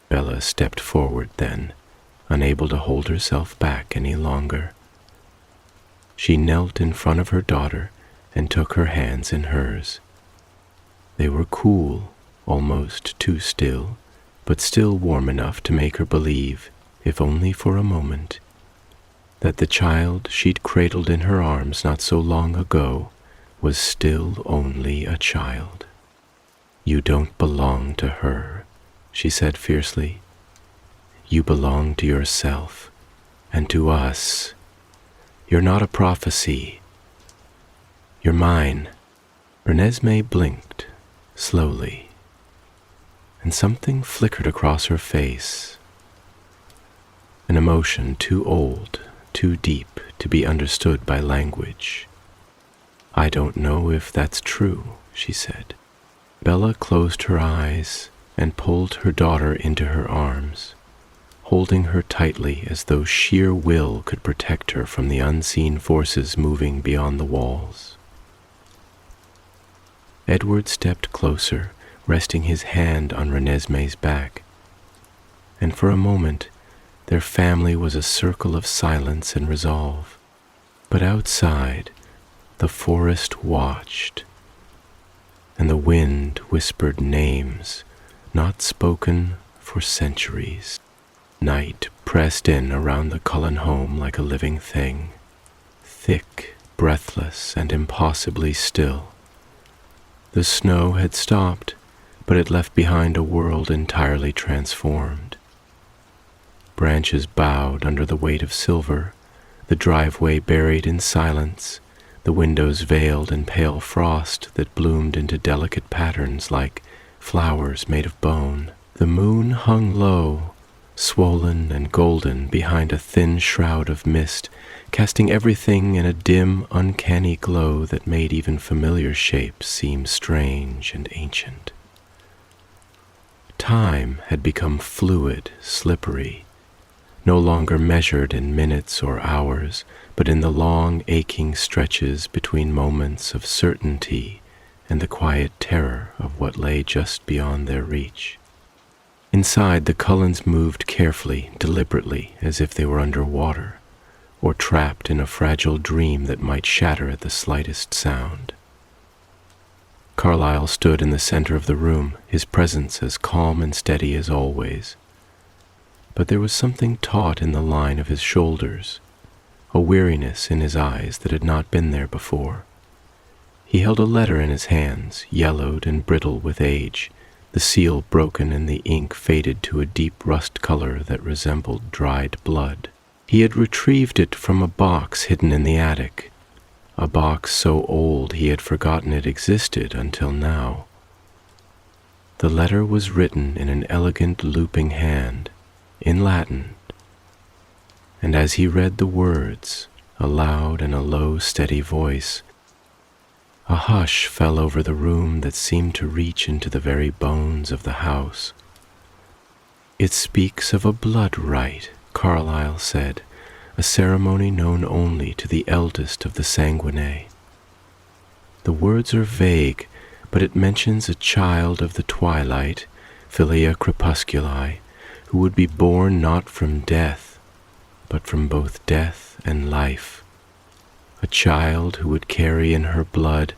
Bella stepped forward then, unable to hold herself back any longer. She knelt in front of her daughter and took her hands in hers. They were cool, almost too still, but still warm enough to make her believe, if only for a moment, that the child she'd cradled in her arms not so long ago was still only a child. "You don't belong to her," she said fiercely. "You belong to yourself and to us. You're not a prophecy. You're mine." Renesmee blinked, slowly, and something flickered across her face. An emotion too old, too deep to be understood by language. "I don't know if that's true," she said. Bella closed her eyes and pulled her daughter into her arms, holding her tightly as though sheer will could protect her from the unseen forces moving beyond the walls. Edward stepped closer, resting his hand on Renesmee's back, and for a moment their family was a circle of silence and resolve. But outside, the forest watched, and the wind whispered names not spoken for centuries. Night pressed in around the Cullen home like a living thing, thick, breathless, and impossibly still. The snow had stopped, but it left behind a world entirely transformed. Branches bowed under the weight of silver, the driveway buried in silence, the windows veiled in pale frost that bloomed into delicate patterns like flowers made of bone. The moon hung low, swollen and golden behind a thin shroud of mist, casting everything in a dim, uncanny glow that made even familiar shapes seem strange and ancient. Time had become fluid, slippery, no longer measured in minutes or hours, but in the long, aching stretches between moments of certainty and the quiet terror of what lay just beyond their reach. Inside, the Cullens moved carefully, deliberately, as if they were under water, or trapped in a fragile dream that might shatter at the slightest sound. Carlyle stood in the center of the room, his presence as calm and steady as always. But there was something taut in the line of his shoulders, a weariness in his eyes that had not been there before. He held a letter in his hands, yellowed and brittle with age, the seal broken and the ink faded to a deep rust color that resembled dried blood. He had retrieved it from a box hidden in the attic, a box so old he had forgotten it existed until now. The letter was written in an elegant looping hand, in Latin, and as he read the words, aloud in a low, steady voice, a hush fell over the room that seemed to reach into the very bones of the house. "It speaks of a blood rite," Carlyle said, "a ceremony known only to the eldest of the sanguinae. The words are vague, but it mentions a child of the twilight, filia crepusculi, who would be born not from death, but from both death and life. A child who would carry in her blood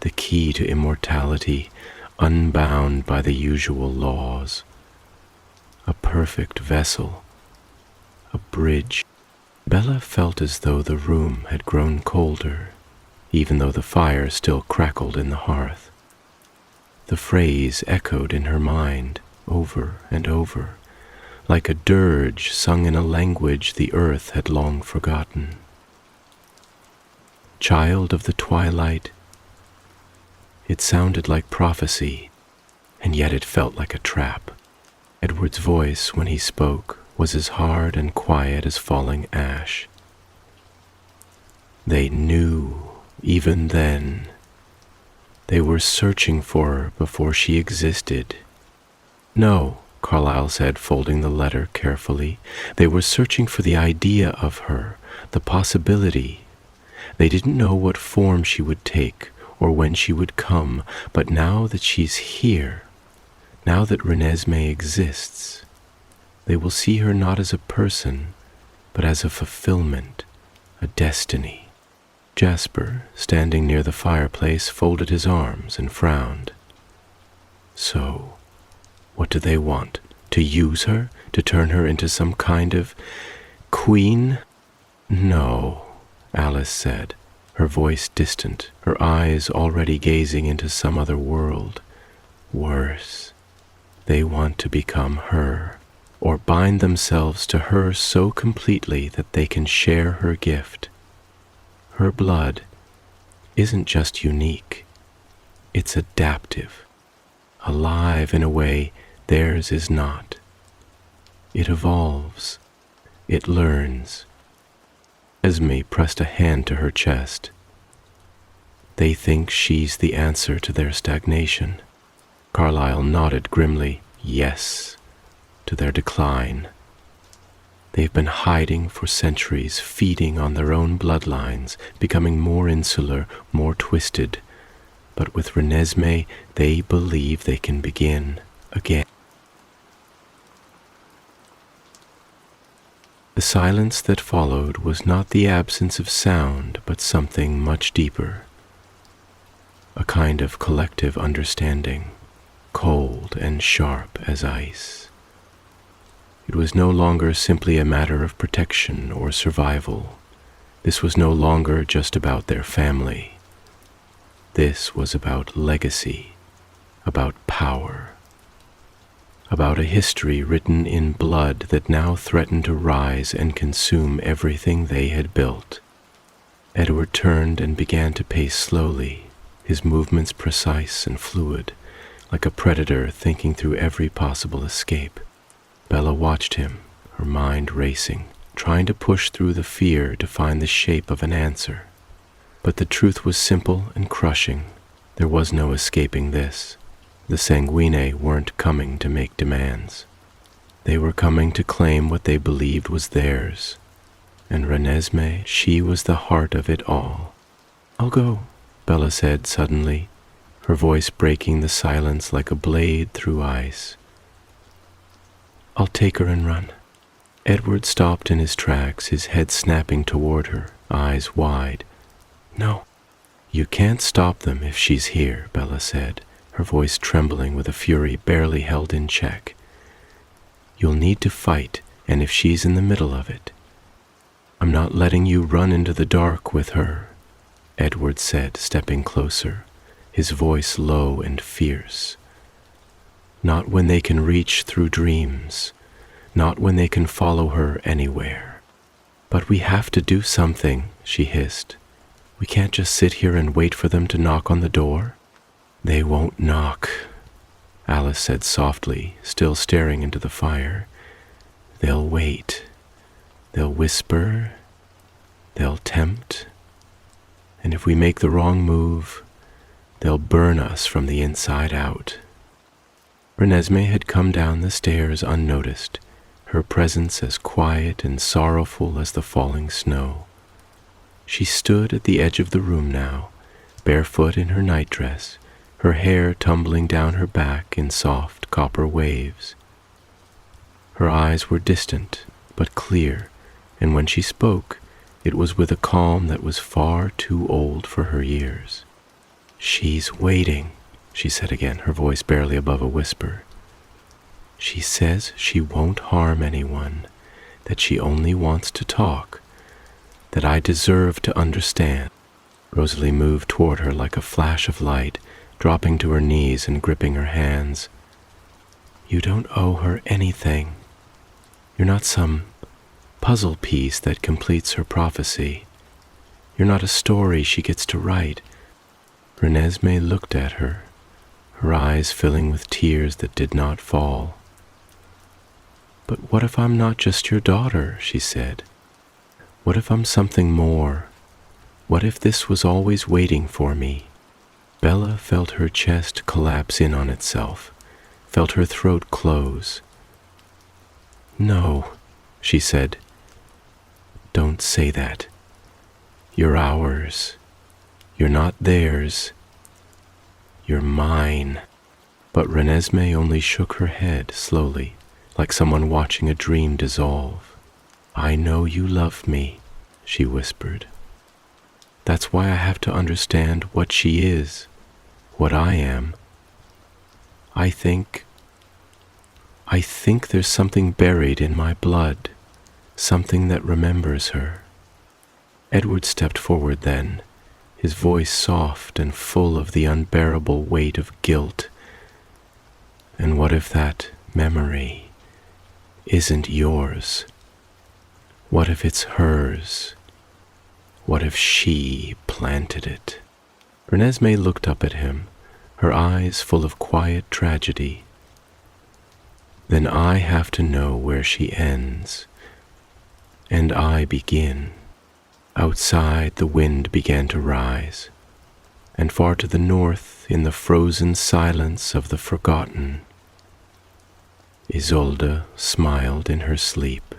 the key to immortality, unbound by the usual laws. A perfect vessel, a bridge." Bella felt as though the room had grown colder, even though the fire still crackled in the hearth. The phrase echoed in her mind over and over, like a dirge sung in a language the earth had long forgotten. Child of the twilight. It sounded like prophecy, and yet it felt like a trap. Edward's voice, when he spoke, was as hard and quiet as falling ash. They knew, even then. They were searching for her before she existed. "No," Carlyle said, folding the letter carefully. "They were searching for the idea of her, the possibility. They didn't know what form she would take or when she would come, but now that she's here, now that Renesmee exists, they will see her not as a person, but as a fulfillment, a destiny." Jasper, standing near the fireplace, folded his arms and frowned. "So, what do they want? To use her? To turn her into some kind of queen?" "No," Alice said, her voice distant, her eyes already gazing into some other world. "Worse, they want to become her, or bind themselves to her so completely that they can share her gift. Her blood isn't just unique, it's adaptive, alive in a way theirs is not. It evolves, it learns." Esme pressed a hand to her chest. "They think she's the answer to their stagnation." Carlyle nodded grimly. "Yes, to their decline. They've been hiding for centuries, feeding on their own bloodlines, becoming more insular, more twisted. But with Renesmee, they believe they can begin again." The silence that followed was not the absence of sound, but something much deeper. A kind of collective understanding, cold and sharp as ice. It was no longer simply a matter of protection or survival. This was no longer just about their family. This was about legacy, about power, about a history written in blood that now threatened to rise and consume everything they had built. Edward turned and began to pace slowly, his movements precise and fluid, like a predator thinking through every possible escape. Bella watched him, her mind racing, trying to push through the fear to find the shape of an answer. But the truth was simple and crushing. There was no escaping this. The sanguinae weren't coming to make demands. They were coming to claim what they believed was theirs. And Renesmee, she was the heart of it all. "I'll go," Bella said suddenly, her voice breaking the silence like a blade through ice. "I'll take her and run." Edward stopped in his tracks, his head snapping toward her, eyes wide. "No." "You can't stop them if she's here," Bella said, her voice trembling with a fury barely held in check. "You'll need to fight, and if she's in the middle of it." "I'm not letting you run into the dark with her," Edward said, stepping closer, his voice low and fierce. "Not when they can reach through dreams, not when they can follow her anywhere." "But we have to do something," she hissed. "We can't just sit here and wait for them to knock on the door." "They won't knock," Alice Bella said softly, still staring into the fire. They'll wait. They'll whisper. They'll tempt. And if we make the wrong move, they'll burn us from the inside out. Renesmee had come down the stairs unnoticed, her presence as quiet and sorrowful as the falling snow. She stood at the edge of the room now, barefoot in her nightdress, her hair tumbling down her back in soft copper waves. Her eyes were distant but clear, and when she spoke, it was with a calm that was far too old for her years. "She's waiting," she said again, her voice barely above a whisper. "She says she won't harm anyone, that she only wants to talk, that I deserve to understand." Rosalie moved toward her like a flash of light, dropping to her knees and gripping her hands. "You don't owe her anything. You're not some puzzle piece that completes her prophecy. You're not a story she gets to write." Renesmee looked at her, her eyes filling with tears that did not fall. "But what if I'm not just your daughter?" she said. "What if I'm something more? What if this was always waiting for me?" Bella felt her chest collapse in on itself, felt her throat close. "No," she said. "Don't say that. You're ours. You're not theirs. You're mine." But Renesmee only shook her head slowly, like someone watching a dream dissolve. "I know you love me," she whispered. "That's why I have to understand what she is, what I am. I think there's something buried in my blood, something that remembers her." Edward stepped forward then, his voice soft and full of the unbearable weight of guilt. "And what if that memory isn't yours? What if it's hers? What if she planted it?" Renesmee looked up at him, her eyes full of quiet tragedy. "Then I have to know where she ends, and I begin." Outside the wind began to rise, and far to the north, in the frozen silence of the forgotten, Isolde smiled in her sleep.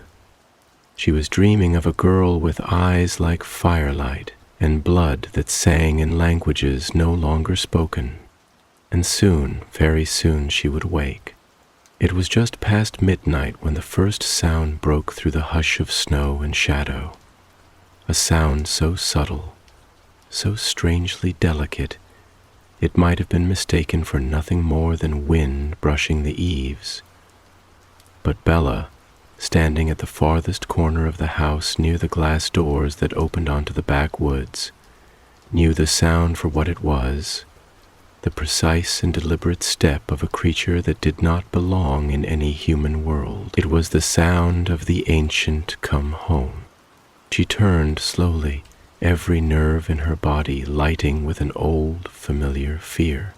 She was dreaming of a girl with eyes like firelight and blood that sang in languages no longer spoken. And soon, very soon, she would wake. It was just past midnight when the first sound broke through the hush of snow and shadow. A sound so subtle, so strangely delicate, it might have been mistaken for nothing more than wind brushing the eaves. But Bella, standing at the farthest corner of the house near the glass doors that opened onto the backwoods, knew the sound for what it was, the precise and deliberate step of a creature that did not belong in any human world. It was the sound of the ancient come home. She turned slowly, every nerve in her body lighting with an old, familiar fear,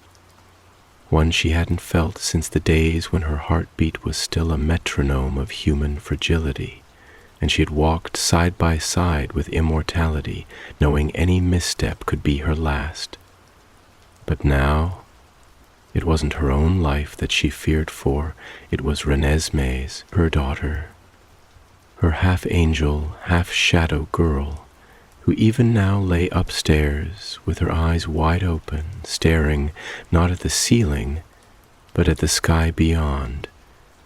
one she hadn't felt since the days when her heartbeat was still a metronome of human fragility, and she had walked side by side with immortality, knowing any misstep could be her last. But now, it wasn't her own life that she feared for, it was Renesmee's, her daughter, her half-angel, half-shadow girl, who even now lay upstairs with her eyes wide open, staring not at the ceiling, but at the sky beyond,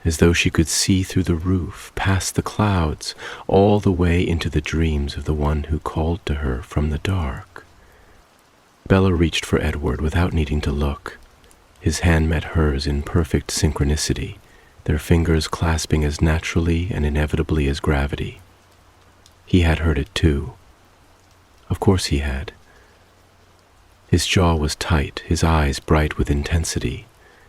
as though she could see through the roof, past the clouds, all the way into the dreams of the one who called to her from the dark. Bella reached for Edward without needing to look. His hand met hers in perfect synchronicity, their fingers clasping as naturally and inevitably as gravity. He had heard it too. Of course he had. His jaw was tight, his eyes bright with intensity,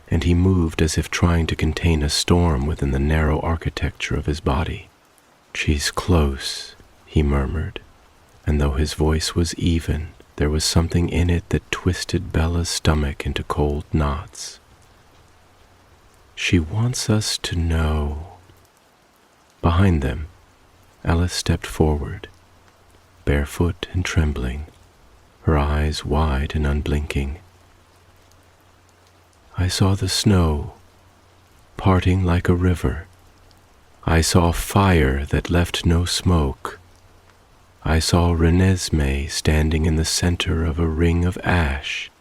and he moved as if trying to contain a storm within the narrow architecture of his body. "She's close," he murmured, and though his voice was even, there was something in it that twisted Bella's stomach into cold knots. She wants us to know. Behind them, Alice stepped forward, barefoot and trembling, her eyes wide and unblinking. I saw the snow parting like a river. I saw fire that left no smoke. I saw Renesmee standing in the center of a ring of ash.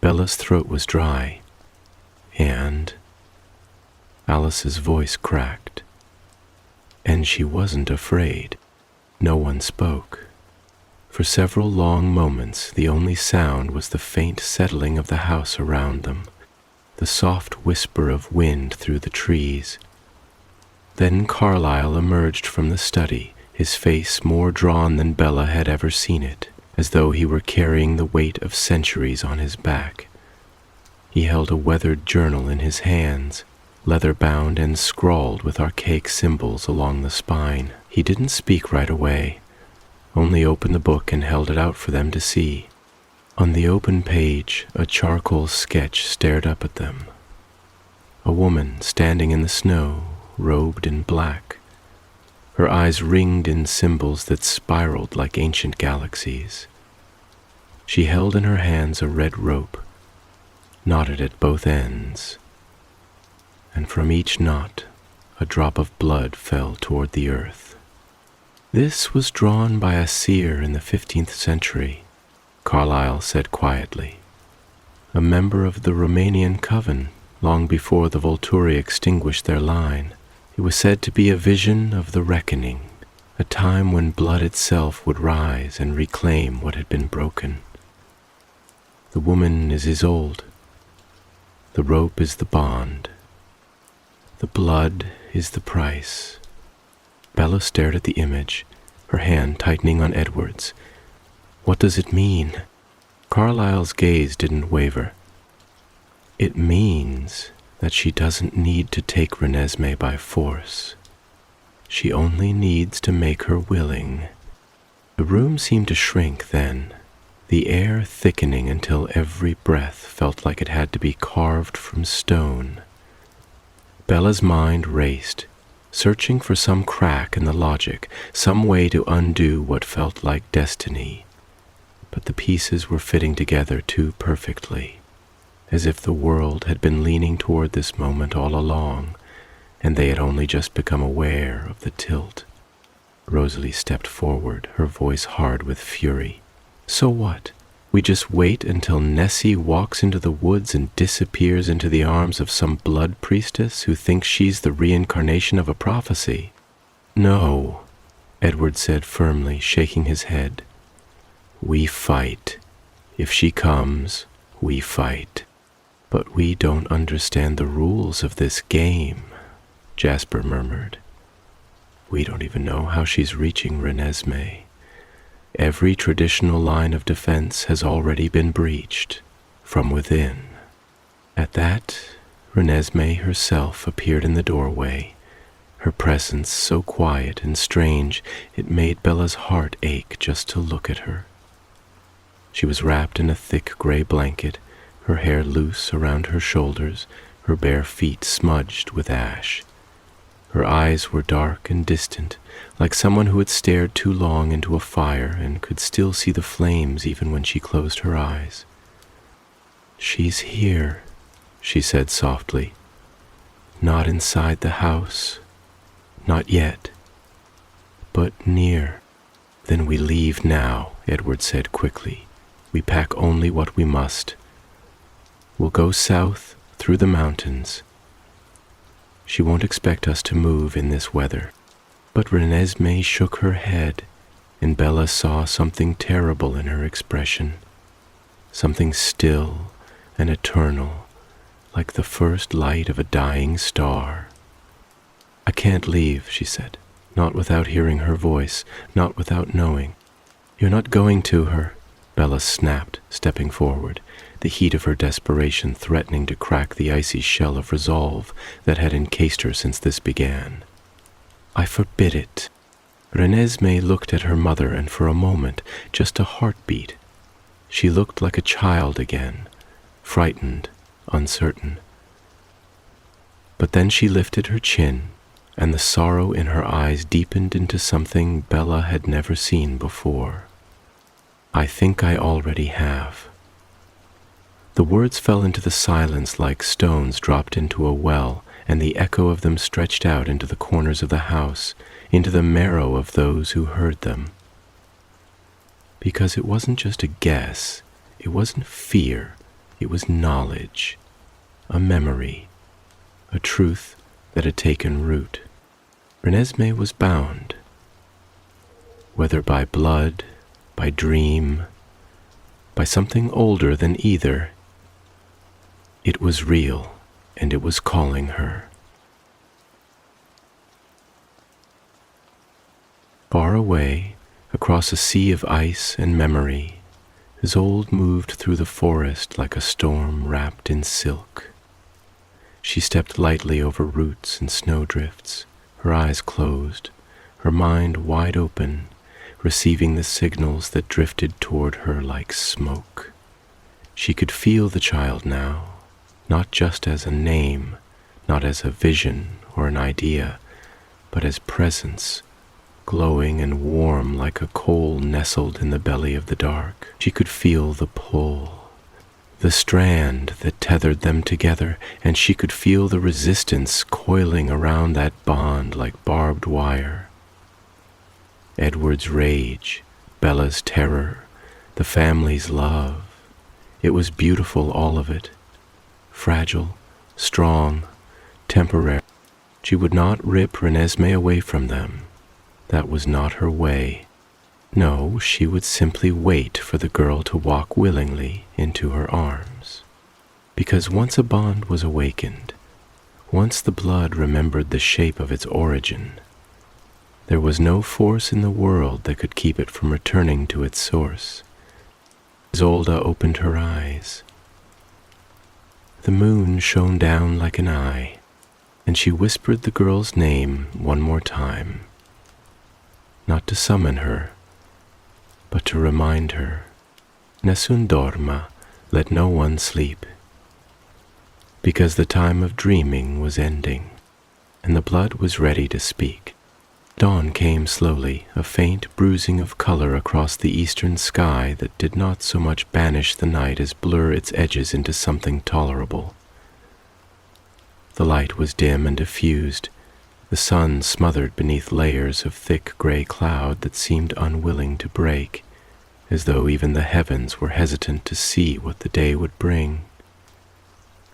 Bella's throat was dry, and Alice's voice cracked. And she wasn't afraid. No one spoke. For several long moments, the only sound was the faint settling of the house around them, the soft whisper of wind through the trees. Then Carlyle emerged from the study, his face more drawn than Bella had ever seen it, as though he were carrying the weight of centuries on his back. He held a weathered journal in his hands, leather-bound and scrawled with archaic symbols along the spine. He didn't speak right away, only opened the book and held it out for them to see. On the open page, a charcoal sketch stared up at them. A woman standing in the snow, robed in black, her eyes ringed in symbols that spiraled like ancient galaxies. She held in her hands a red rope, knotted at both ends, and from each knot a drop of blood fell toward the earth. This was drawn by a seer in the 15th century, Carlyle said quietly, a member of the Romanian coven long before the Volturi extinguished their line. It was said to be a vision of the reckoning, a time when blood itself would rise and reclaim what had been broken. The woman is as old. The rope is the bond. The blood is the price. Bella stared at the image, her hand tightening on Edward's. What does it mean? Carlyle's gaze didn't waver. It means that she doesn't need to take Renesmee by force. She only needs to make her willing. The room seemed to shrink then, the air thickening until every breath felt like it had to be carved from stone. Bella's mind raced, searching for some crack in the logic, some way to undo what felt like destiny. But the pieces were fitting together too perfectly, as if the world had been leaning toward this moment all along, and they had only just become aware of the tilt. Rosalie stepped forward, her voice hard with fury. So what? We just wait until Nessie walks into the woods and disappears into the arms of some blood priestess who thinks she's the reincarnation of a prophecy? No, Edward said firmly, shaking his head. We fight. If she comes, we fight. But we don't understand the rules of this game, Jasper murmured. We don't even know how she's reaching Renesmee. Every traditional line of defense has already been breached, from within. At that, Renesmee herself appeared in the doorway, her presence so quiet and strange it made Bella's heart ache just to look at her. She was wrapped in a thick gray blanket, her hair loose around her shoulders, her bare feet smudged with ash. Her eyes were dark and distant, like someone who had stared too long into a fire and could still see the flames even when she closed her eyes. She's here, she said softly. Not inside the house. Not yet. But near. Then we leave now, Edward said quickly. We pack only what we must. We'll go south through the mountains. She won't expect us to move in this weather. But Renesmee shook her head, and Bella saw something terrible in her expression, something still and eternal, like the first light of a dying star. I can't leave, she said, not without hearing her voice, not without knowing. You're not going to her, Bella snapped, stepping forward, the heat of her desperation threatening to crack the icy shell of resolve that had encased her since this began. I forbid it. Renesmee looked at her mother, and for a moment, just a heartbeat, she looked like a child again, frightened, uncertain. But But then she lifted her chin, and the sorrow in her eyes deepened into something Bella had never seen before. "I think I already have." The words fell into the silence like stones dropped into a well, and the echo of them stretched out into the corners of the house, into the marrow of those who heard them. Because it wasn't just a guess, it wasn't fear, it was knowledge, a memory, a truth that had taken root. Renesmee was bound, whether by blood, by dream, by something older than either. It was real, and it was calling her. Far away, across a sea of ice and memory, Isolde moved through the forest like a storm wrapped in silk. She stepped lightly over roots and snowdrifts, her eyes closed, her mind wide open, receiving the signals that drifted toward her like smoke. She could feel the child now, not just as a name, not as a vision or an idea, but as presence, glowing and warm like a coal nestled in the belly of the dark. She could feel the pull, the strand that tethered them together, and she could feel the resistance coiling around that bond like barbed wire. Edward's rage, Bella's terror, the family's love. It was beautiful, all of it. Fragile, strong, temporary. She would not rip Renesmee away from them. That was not her way. No, she would simply wait for the girl to walk willingly into her arms. Because once a bond was awakened, once the blood remembered the shape of its origin, there was no force in the world that could keep it from returning to its source. Isolde opened her eyes. The moon shone down like an eye, and she whispered the girl's name one more time, not to summon her, but to remind her, "Nessun dorma, let no one sleep," because the time of dreaming was ending, and the blood was ready to speak. Dawn came slowly, a faint bruising of color across the eastern sky that did not so much banish the night as blur its edges into something tolerable. The light was dim and diffused, the sun smothered beneath layers of thick gray cloud that seemed unwilling to break, as though even the heavens were hesitant to see what the day would bring.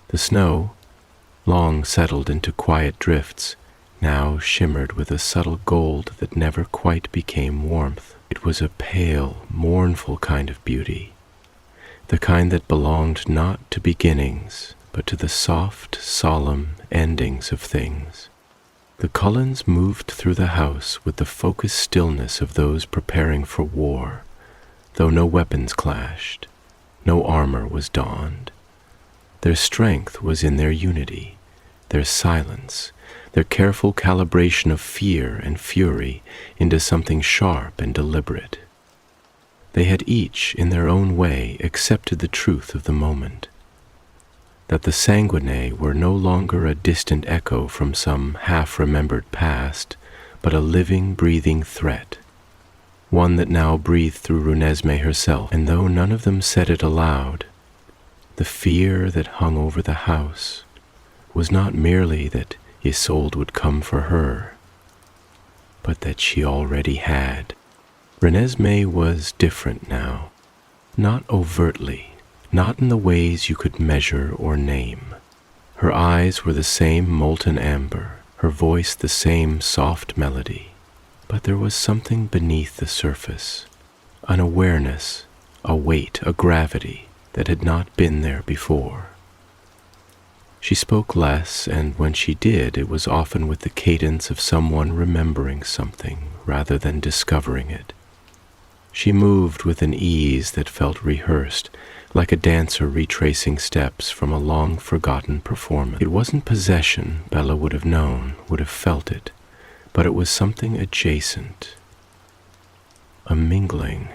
The snow, long settled into quiet drifts, now shimmered with a subtle gold that never quite became warmth. It was a pale, mournful kind of beauty, the kind that belonged not to beginnings, but to the soft, solemn endings of things. The Cullens moved through the house with the focused stillness of those preparing for war, though no weapons clashed, no armor was donned. Their strength was in their unity, their silence, their careful calibration of fear and fury into something sharp and deliberate. They had each, in their own way, accepted the truth of the moment, that the sanguinae were no longer a distant echo from some half-remembered past, but a living, breathing threat, one that now breathed through Renesmee herself, and though none of them said it aloud, the fear that hung over the house was not merely that Isolde would come for her, but that she already had. Renesmee was different now, not overtly, not in the ways you could measure or name. Her eyes were the same molten amber, her voice the same soft melody, but there was something beneath the surface, an awareness, a weight, a gravity that had not been there before. She spoke less, and when she did, it was often with the cadence of someone remembering something rather than discovering it. She moved with an ease that felt rehearsed, like a dancer retracing steps from a long-forgotten performance. It wasn't possession, Bella would have known, would have felt it, but it was something adjacent, a mingling.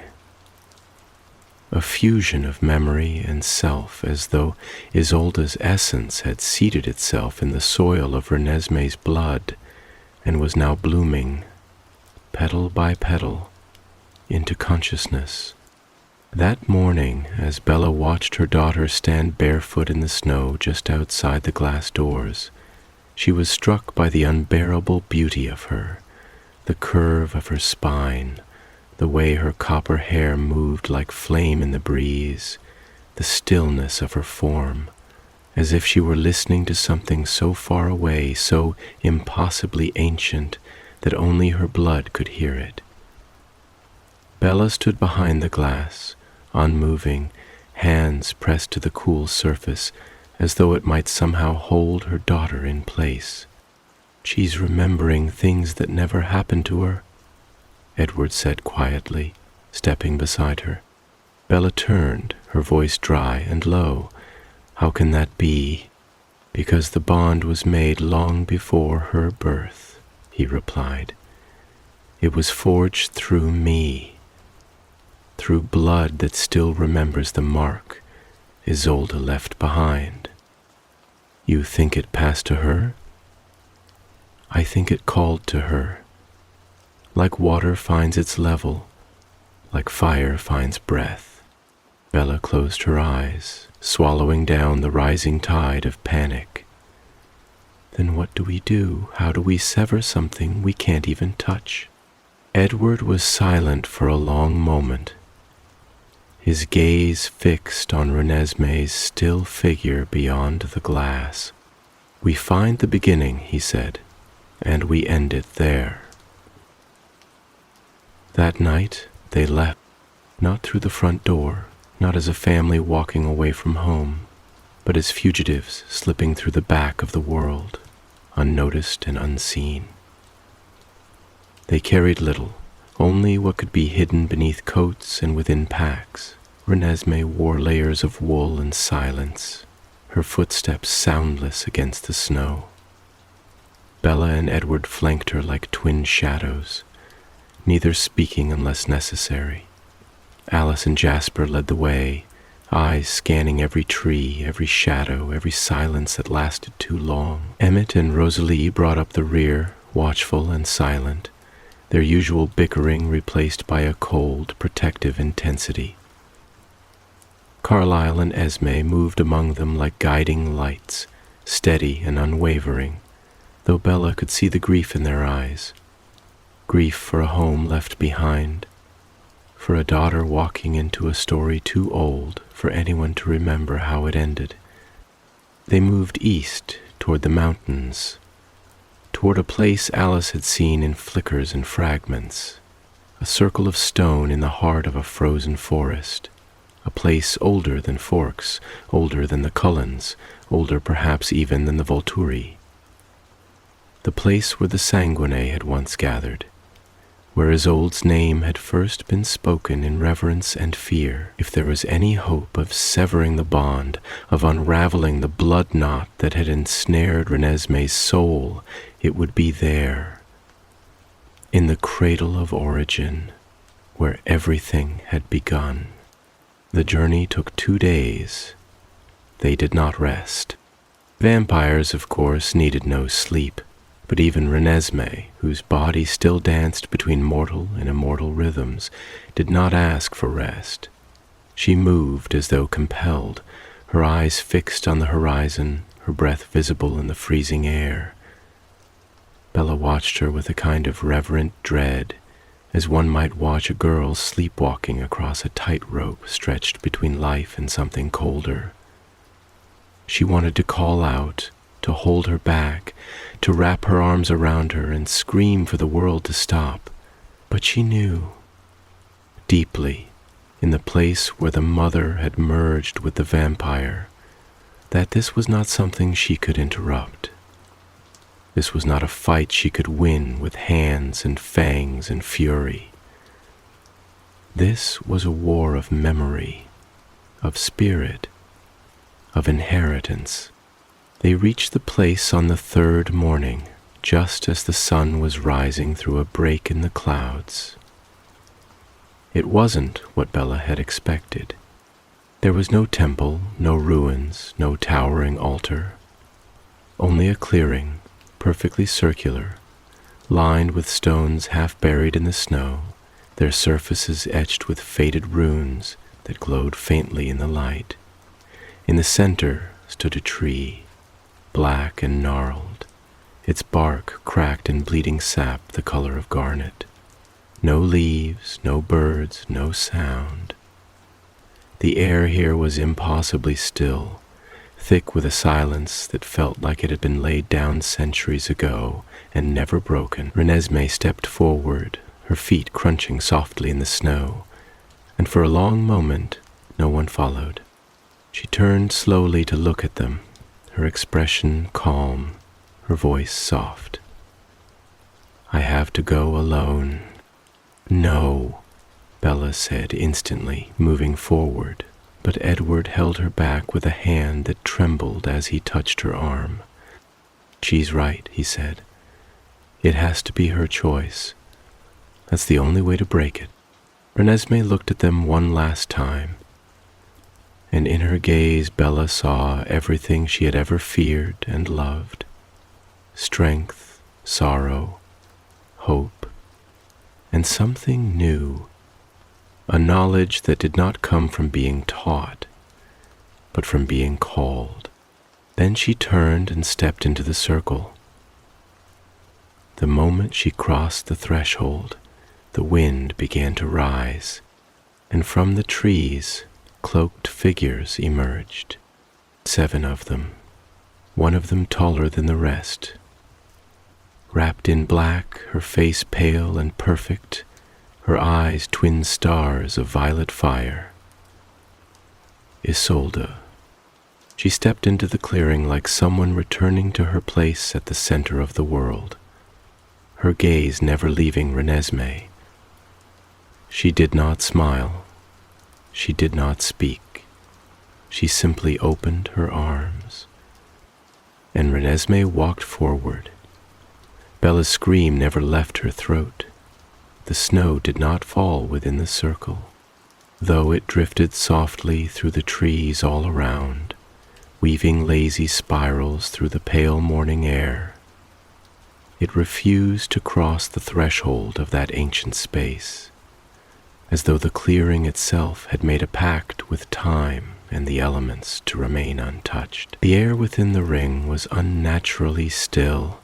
a fusion of memory and self, as though Isolde's essence had seated itself in the soil of Renesmee's blood and was now blooming, petal by petal, into consciousness. That morning, as Bella watched her daughter stand barefoot in the snow just outside the glass doors, she was struck by the unbearable beauty of her, the curve of her spine, the way her copper hair moved like flame in the breeze, the stillness of her form, as if she were listening to something so far away, so impossibly ancient, that only her blood could hear it. Bella stood behind the glass, unmoving, hands pressed to the cool surface, as though it might somehow hold her daughter in place. "She's remembering things that never happened to her," Edward said quietly, stepping beside her. Bella turned, her voice dry and low. "How can that be?" "Because the bond was made long before her birth," he replied. "It was forged through me, through blood that still remembers the mark Isolde left behind." "You think it passed to her?" "I think it called to her. Like water finds its level, like fire finds breath." Bella closed her eyes, swallowing down the rising tide of panic. "Then what do we do? How do we sever something we can't even touch?" Edward was silent for a long moment, his gaze fixed on Renesmee's still figure beyond the glass. "We find the beginning," he said, "and we end it there." That night they left, not through the front door, not as a family walking away from home, but as fugitives slipping through the back of the world, unnoticed and unseen. They carried little, only what could be hidden beneath coats and within packs. Renesmee wore layers of wool in silence, her footsteps soundless against the snow. Bella and Edward flanked her like twin shadows, neither speaking unless necessary. Alice and Jasper led the way, eyes scanning every tree, every shadow, every silence that lasted too long. Emmett and Rosalie brought up the rear, watchful and silent, their usual bickering replaced by a cold, protective intensity. Carlyle and Esme moved among them like guiding lights, steady and unwavering, though Bella could see the grief in their eyes. Grief for a home left behind, for a daughter walking into a story too old for anyone to remember how it ended. They moved east toward the mountains, toward a place Alice had seen in flickers and fragments, a circle of stone in the heart of a frozen forest, a place older than Forks, older than the Cullens, older perhaps even than the Volturi. The place where the Sanguinae had once gathered, where Isolde's name had first been spoken in reverence and fear. If there was any hope of severing the bond, of unraveling the blood knot that had ensnared Renesmee's soul, it would be there, in the cradle of origin, where everything had begun. The journey took 2 days. They did not rest. Vampires, of course, needed no sleep. But even Renesmee, whose body still danced between mortal and immortal rhythms, did not ask for rest. She moved as though compelled, her eyes fixed on the horizon, her breath visible in the freezing air. Bella watched her with a kind of reverent dread, as one might watch a girl sleepwalking across a tightrope stretched between life and something colder. She wanted to call out, to hold her back, to wrap her arms around her and scream for the world to stop. But she knew, deeply, in the place where the mother had merged with the vampire, that this was not something she could interrupt. This was not a fight she could win with hands and fangs and fury. This was a war of memory, of spirit, of inheritance. They reached the place on the 3rd morning, just as the sun was rising through a break in the clouds. It wasn't what Bella had expected. There was no temple, no ruins, no towering altar, only a clearing, perfectly circular, lined with stones half buried in the snow, their surfaces etched with faded runes that glowed faintly in the light. In the center stood a tree, black and gnarled, its bark cracked and bleeding sap the color of garnet. No leaves, no birds, no sound. The air here was impossibly still, thick with a silence that felt like it had been laid down centuries ago and never broken. Renesmee stepped forward, her feet crunching softly in the snow, and for a long moment no one followed. She turned slowly to look at them, her expression calm, her voice soft. "I have to go alone." "No," Bella said instantly, moving forward, but Edward held her back with a hand that trembled as he touched her arm. "She's right," he said. "It has to be her choice. That's the only way to break it." Renesmee looked at them one last time, and in her gaze Bella saw everything she had ever feared and loved: strength, sorrow, hope, and something new, a knowledge that did not come from being taught, but from being called. Then she turned and stepped into the circle. The moment she crossed the threshold, the wind began to rise, and from the trees, cloaked figures emerged. 7 of them, one of them taller than the rest. Wrapped in black, her face pale and perfect, her eyes twin stars of violet fire. Isolde. She stepped into the clearing like someone returning to her place at the center of the world, her gaze never leaving Renesmee. She did not smile. She did not speak. She simply opened her arms. And Renesmee walked forward. Bella's scream never left her throat. The snow did not fall within the circle, though it drifted softly through the trees all around, weaving lazy spirals through the pale morning air. It refused to cross the threshold of that ancient space, as though the clearing itself had made a pact with time and the elements to remain untouched. The air within the ring was unnaturally still,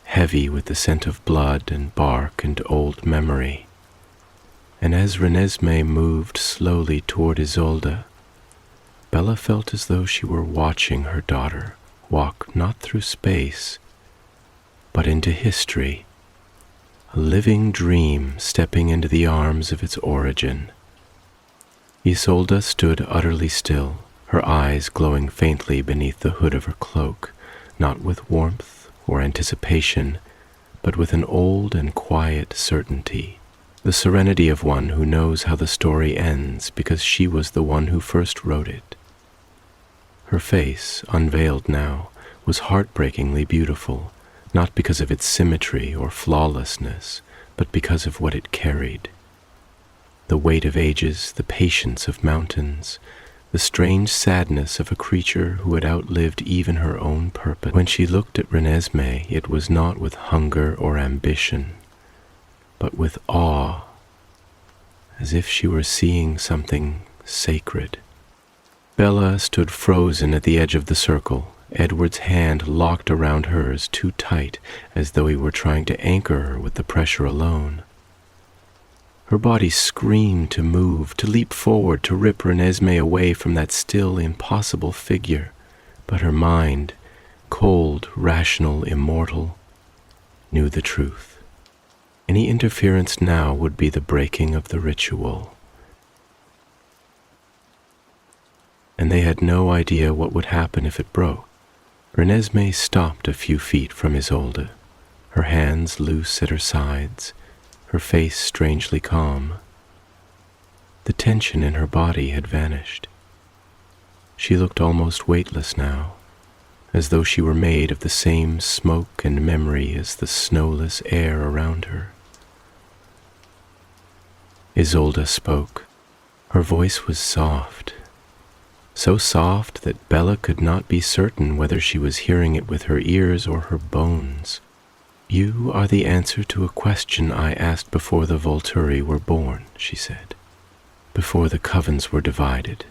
heavy with the scent of blood and bark and old memory. And as Renesmee moved slowly toward Isolde, Bella felt as though she were watching her daughter walk not through space, but into history, a living dream stepping into the arms of its origin. Isolde stood utterly still, her eyes glowing faintly beneath the hood of her cloak, not with warmth or anticipation, but with an old and quiet certainty, the serenity of one who knows how the story ends because she was the one who first wrote it. Her face, unveiled now, was heartbreakingly beautiful, not because of its symmetry or flawlessness, but because of what it carried. The weight of ages, the patience of mountains, the strange sadness of a creature who had outlived even her own purpose. When she looked at Renesmee, it was not with hunger or ambition, but with awe, as if she were seeing something sacred. Bella stood frozen at the edge of the circle, Edward's hand locked around hers too tight, as though he were trying to anchor her with the pressure alone. Her body screamed to move, to leap forward, to rip Renesmee away from that still, impossible figure, but her mind, cold, rational, immortal, knew the truth. Any interference now would be the breaking of the ritual. And they had no idea what would happen if it broke. Renesmee stopped a few feet from Isolde, her hands loose at her sides, her face strangely calm. The tension in her body had vanished. She looked almost weightless now, as though she were made of the same smoke and memory as the snowless air around her. Isolde spoke. Her voice was soft, so soft that Bella could not be certain whether she was hearing it with her ears or her bones. "You are the answer to a question I asked before the Volturi were born," she said, "before the covens were divided,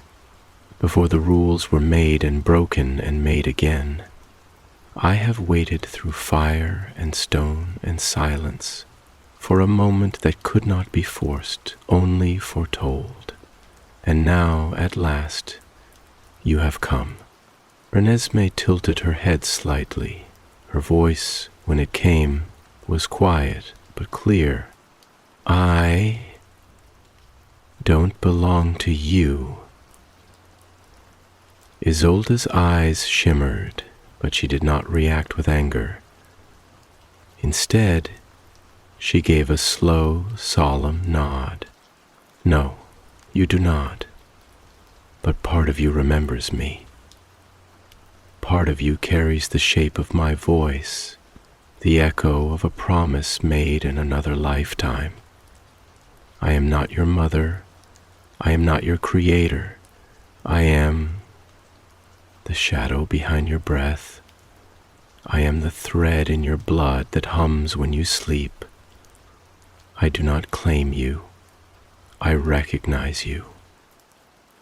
before the rules were made and broken and made again. I have waited through fire and stone and silence for a moment that could not be forced, only foretold. And now, at last, you have come." Renesmee tilted her head slightly. Her voice, when it came, was quiet but clear. "I don't belong to you." Isolde's eyes shimmered, but she did not react with anger. Instead, she gave a slow, solemn nod. "No, you do not. But part of you remembers me. Part of you carries the shape of my voice, the echo of a promise made in another lifetime. I am not your mother. I am not your creator. I am the shadow behind your breath. I am the thread in your blood that hums when you sleep. I do not claim you. I recognize you."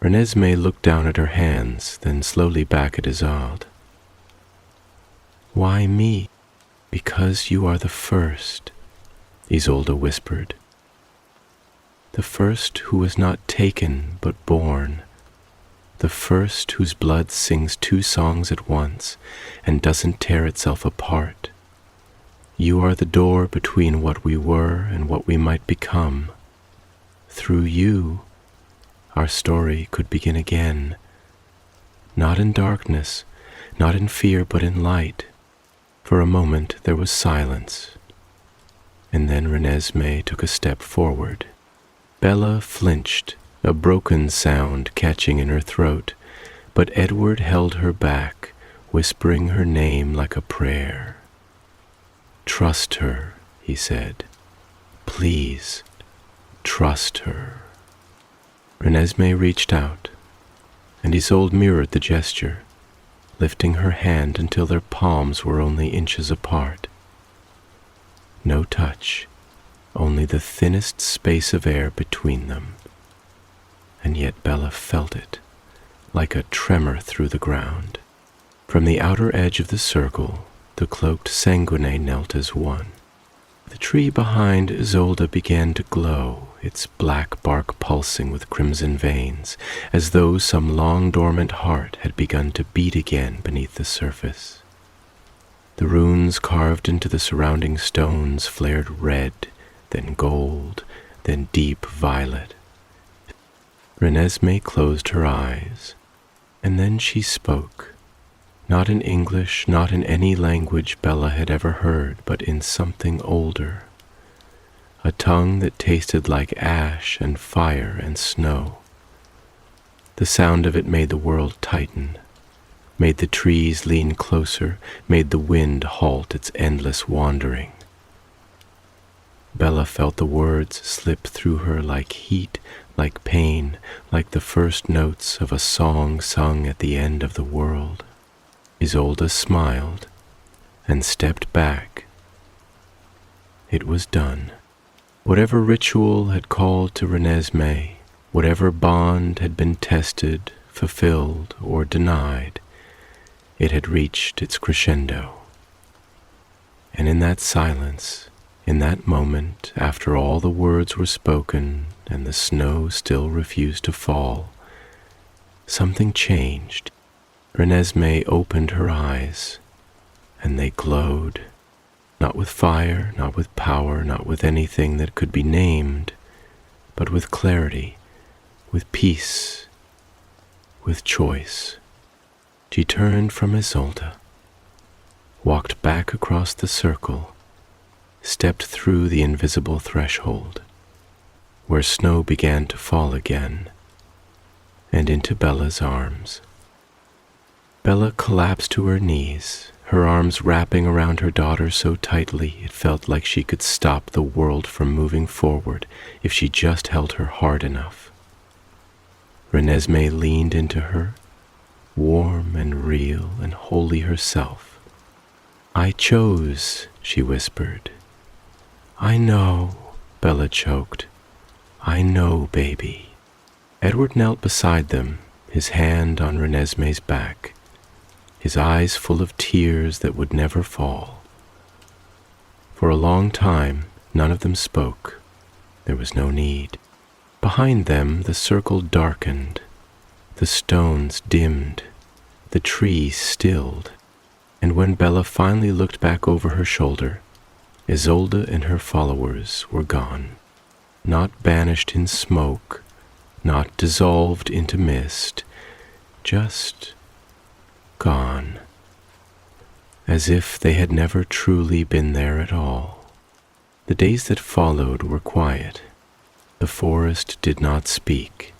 Renesmee looked down at her hands, then slowly back at Isolde. "Why me?" "Because you are the first," Isolde whispered. "The first who was not taken but born. The first whose blood sings two songs at once and doesn't tear itself apart. You are the door between what we were and what we might become. Through you, our story could begin again. Not in darkness, not in fear, but in light." For a moment there was silence, and then Renesmee took a step forward. Bella flinched, a broken sound catching in her throat, but Edward held her back, whispering her name like a prayer. "Trust her," he said. "Please, trust her." Renesmee reached out, and Isolde mirrored the gesture, lifting her hand until their palms were only inches apart. No touch, only the thinnest space of air between them. And yet Bella felt it, like a tremor through the ground. From the outer edge of the circle, the cloaked sanguine knelt as one. The tree behind Isolde began to glow, its black bark pulsing with crimson veins, as though some long-dormant heart had begun to beat again beneath the surface. The runes carved into the surrounding stones flared red, then gold, then deep violet. Renesmee closed her eyes, and then she spoke, not in English, not in any language Bella had ever heard, but in something older, a tongue that tasted like ash and fire and snow. The sound of it made the world tighten, made the trees lean closer, made the wind halt its endless wandering. Bella felt the words slip through her like heat, like pain, like the first notes of a song sung at the end of the world. Isolde smiled and stepped back. It was done. Whatever ritual had called to Renesmee, whatever bond had been tested, fulfilled, or denied, it had reached its crescendo. And in that silence, in that moment, after all the words were spoken and the snow still refused to fall, something changed. Renesmee opened her eyes, and they glowed, not with fire, not with power, not with anything that could be named, but with clarity, with peace, with choice. She turned from Isolde, walked back across the circle, stepped through the invisible threshold, where snow began to fall again, and into Bella's arms. Bella collapsed to her knees, her arms wrapping around her daughter so tightly it felt like she could stop the world from moving forward if she just held her hard enough. Renesmee leaned into her, warm and real and wholly herself. "I chose," she whispered. "I know," Bella choked. "I know, baby." Edward knelt beside them, his hand on Renesmee's back, his eyes full of tears that would never fall. For a long time, none of them spoke. There was no need. Behind them, the circle darkened, the stones dimmed, the trees stilled, and when Bella finally looked back over her shoulder, Isolde and her followers were gone, not banished in smoke, not dissolved into mist, just gone, as if they had never truly been there at all. The days that followed were quiet. The forest did not speak.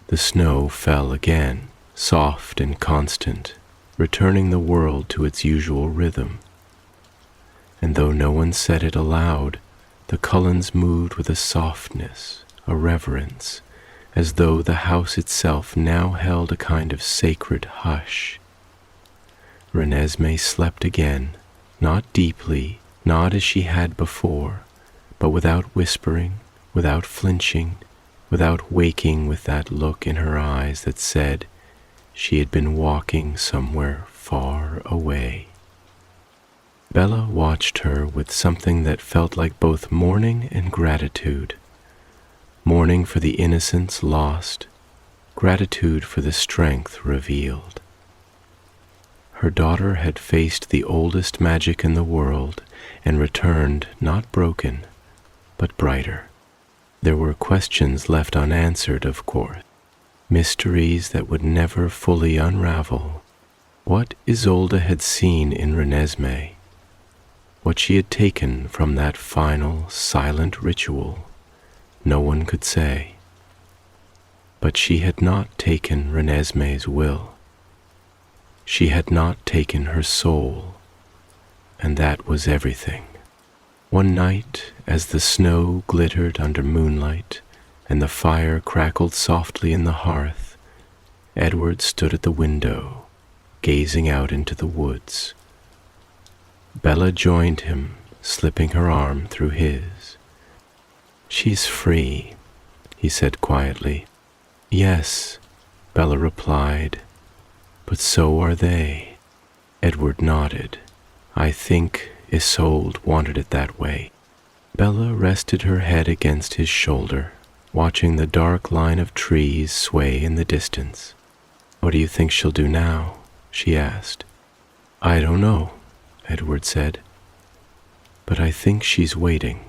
The snow fell again, soft and constant, returning the world to its usual rhythm. And though no one said it aloud, the Cullens moved with a softness, a reverence, as though the house itself now held a kind of sacred hush. Renesmee slept again, not deeply, not as she had before, but without whispering, without flinching, without waking with that look in her eyes that said she had been walking somewhere far away. Bella watched her with something that felt like both mourning and gratitude. Mourning for the innocence lost, gratitude for the strength revealed. Her daughter had faced the oldest magic in the world and returned not broken, but brighter. There were questions left unanswered, of course, mysteries that would never fully unravel. What Isolde had seen in Renesmee, what she had taken from that final, silent ritual, no one could say. But she had not taken Renesmee's will. She had not taken her soul, and that was everything. One night, as the snow glittered under moonlight and the fire crackled softly in the hearth, Edward stood at the window, gazing out into the woods. Bella joined him, slipping her arm through his. "She's free," he said quietly. "Yes," Bella replied, "but so are they." Edward nodded. "I think Isolde wanted it that way." Bella rested her head against his shoulder, watching the dark line of trees sway in the distance. "What do you think she'll do now?" she asked. "I don't know," Edward said, "but I think she's waiting.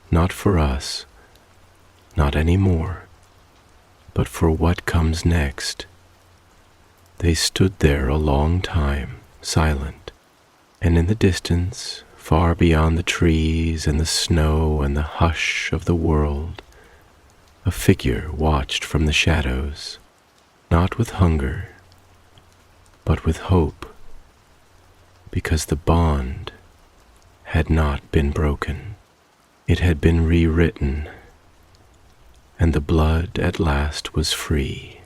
Not for us, not anymore, but for what comes next." They stood there a long time, silent, and in the distance, far beyond the trees and the snow and the hush of the world, a figure watched from the shadows, not with hunger, but with hope, because the bond had not been broken. It had been rewritten, and the blood at last was free.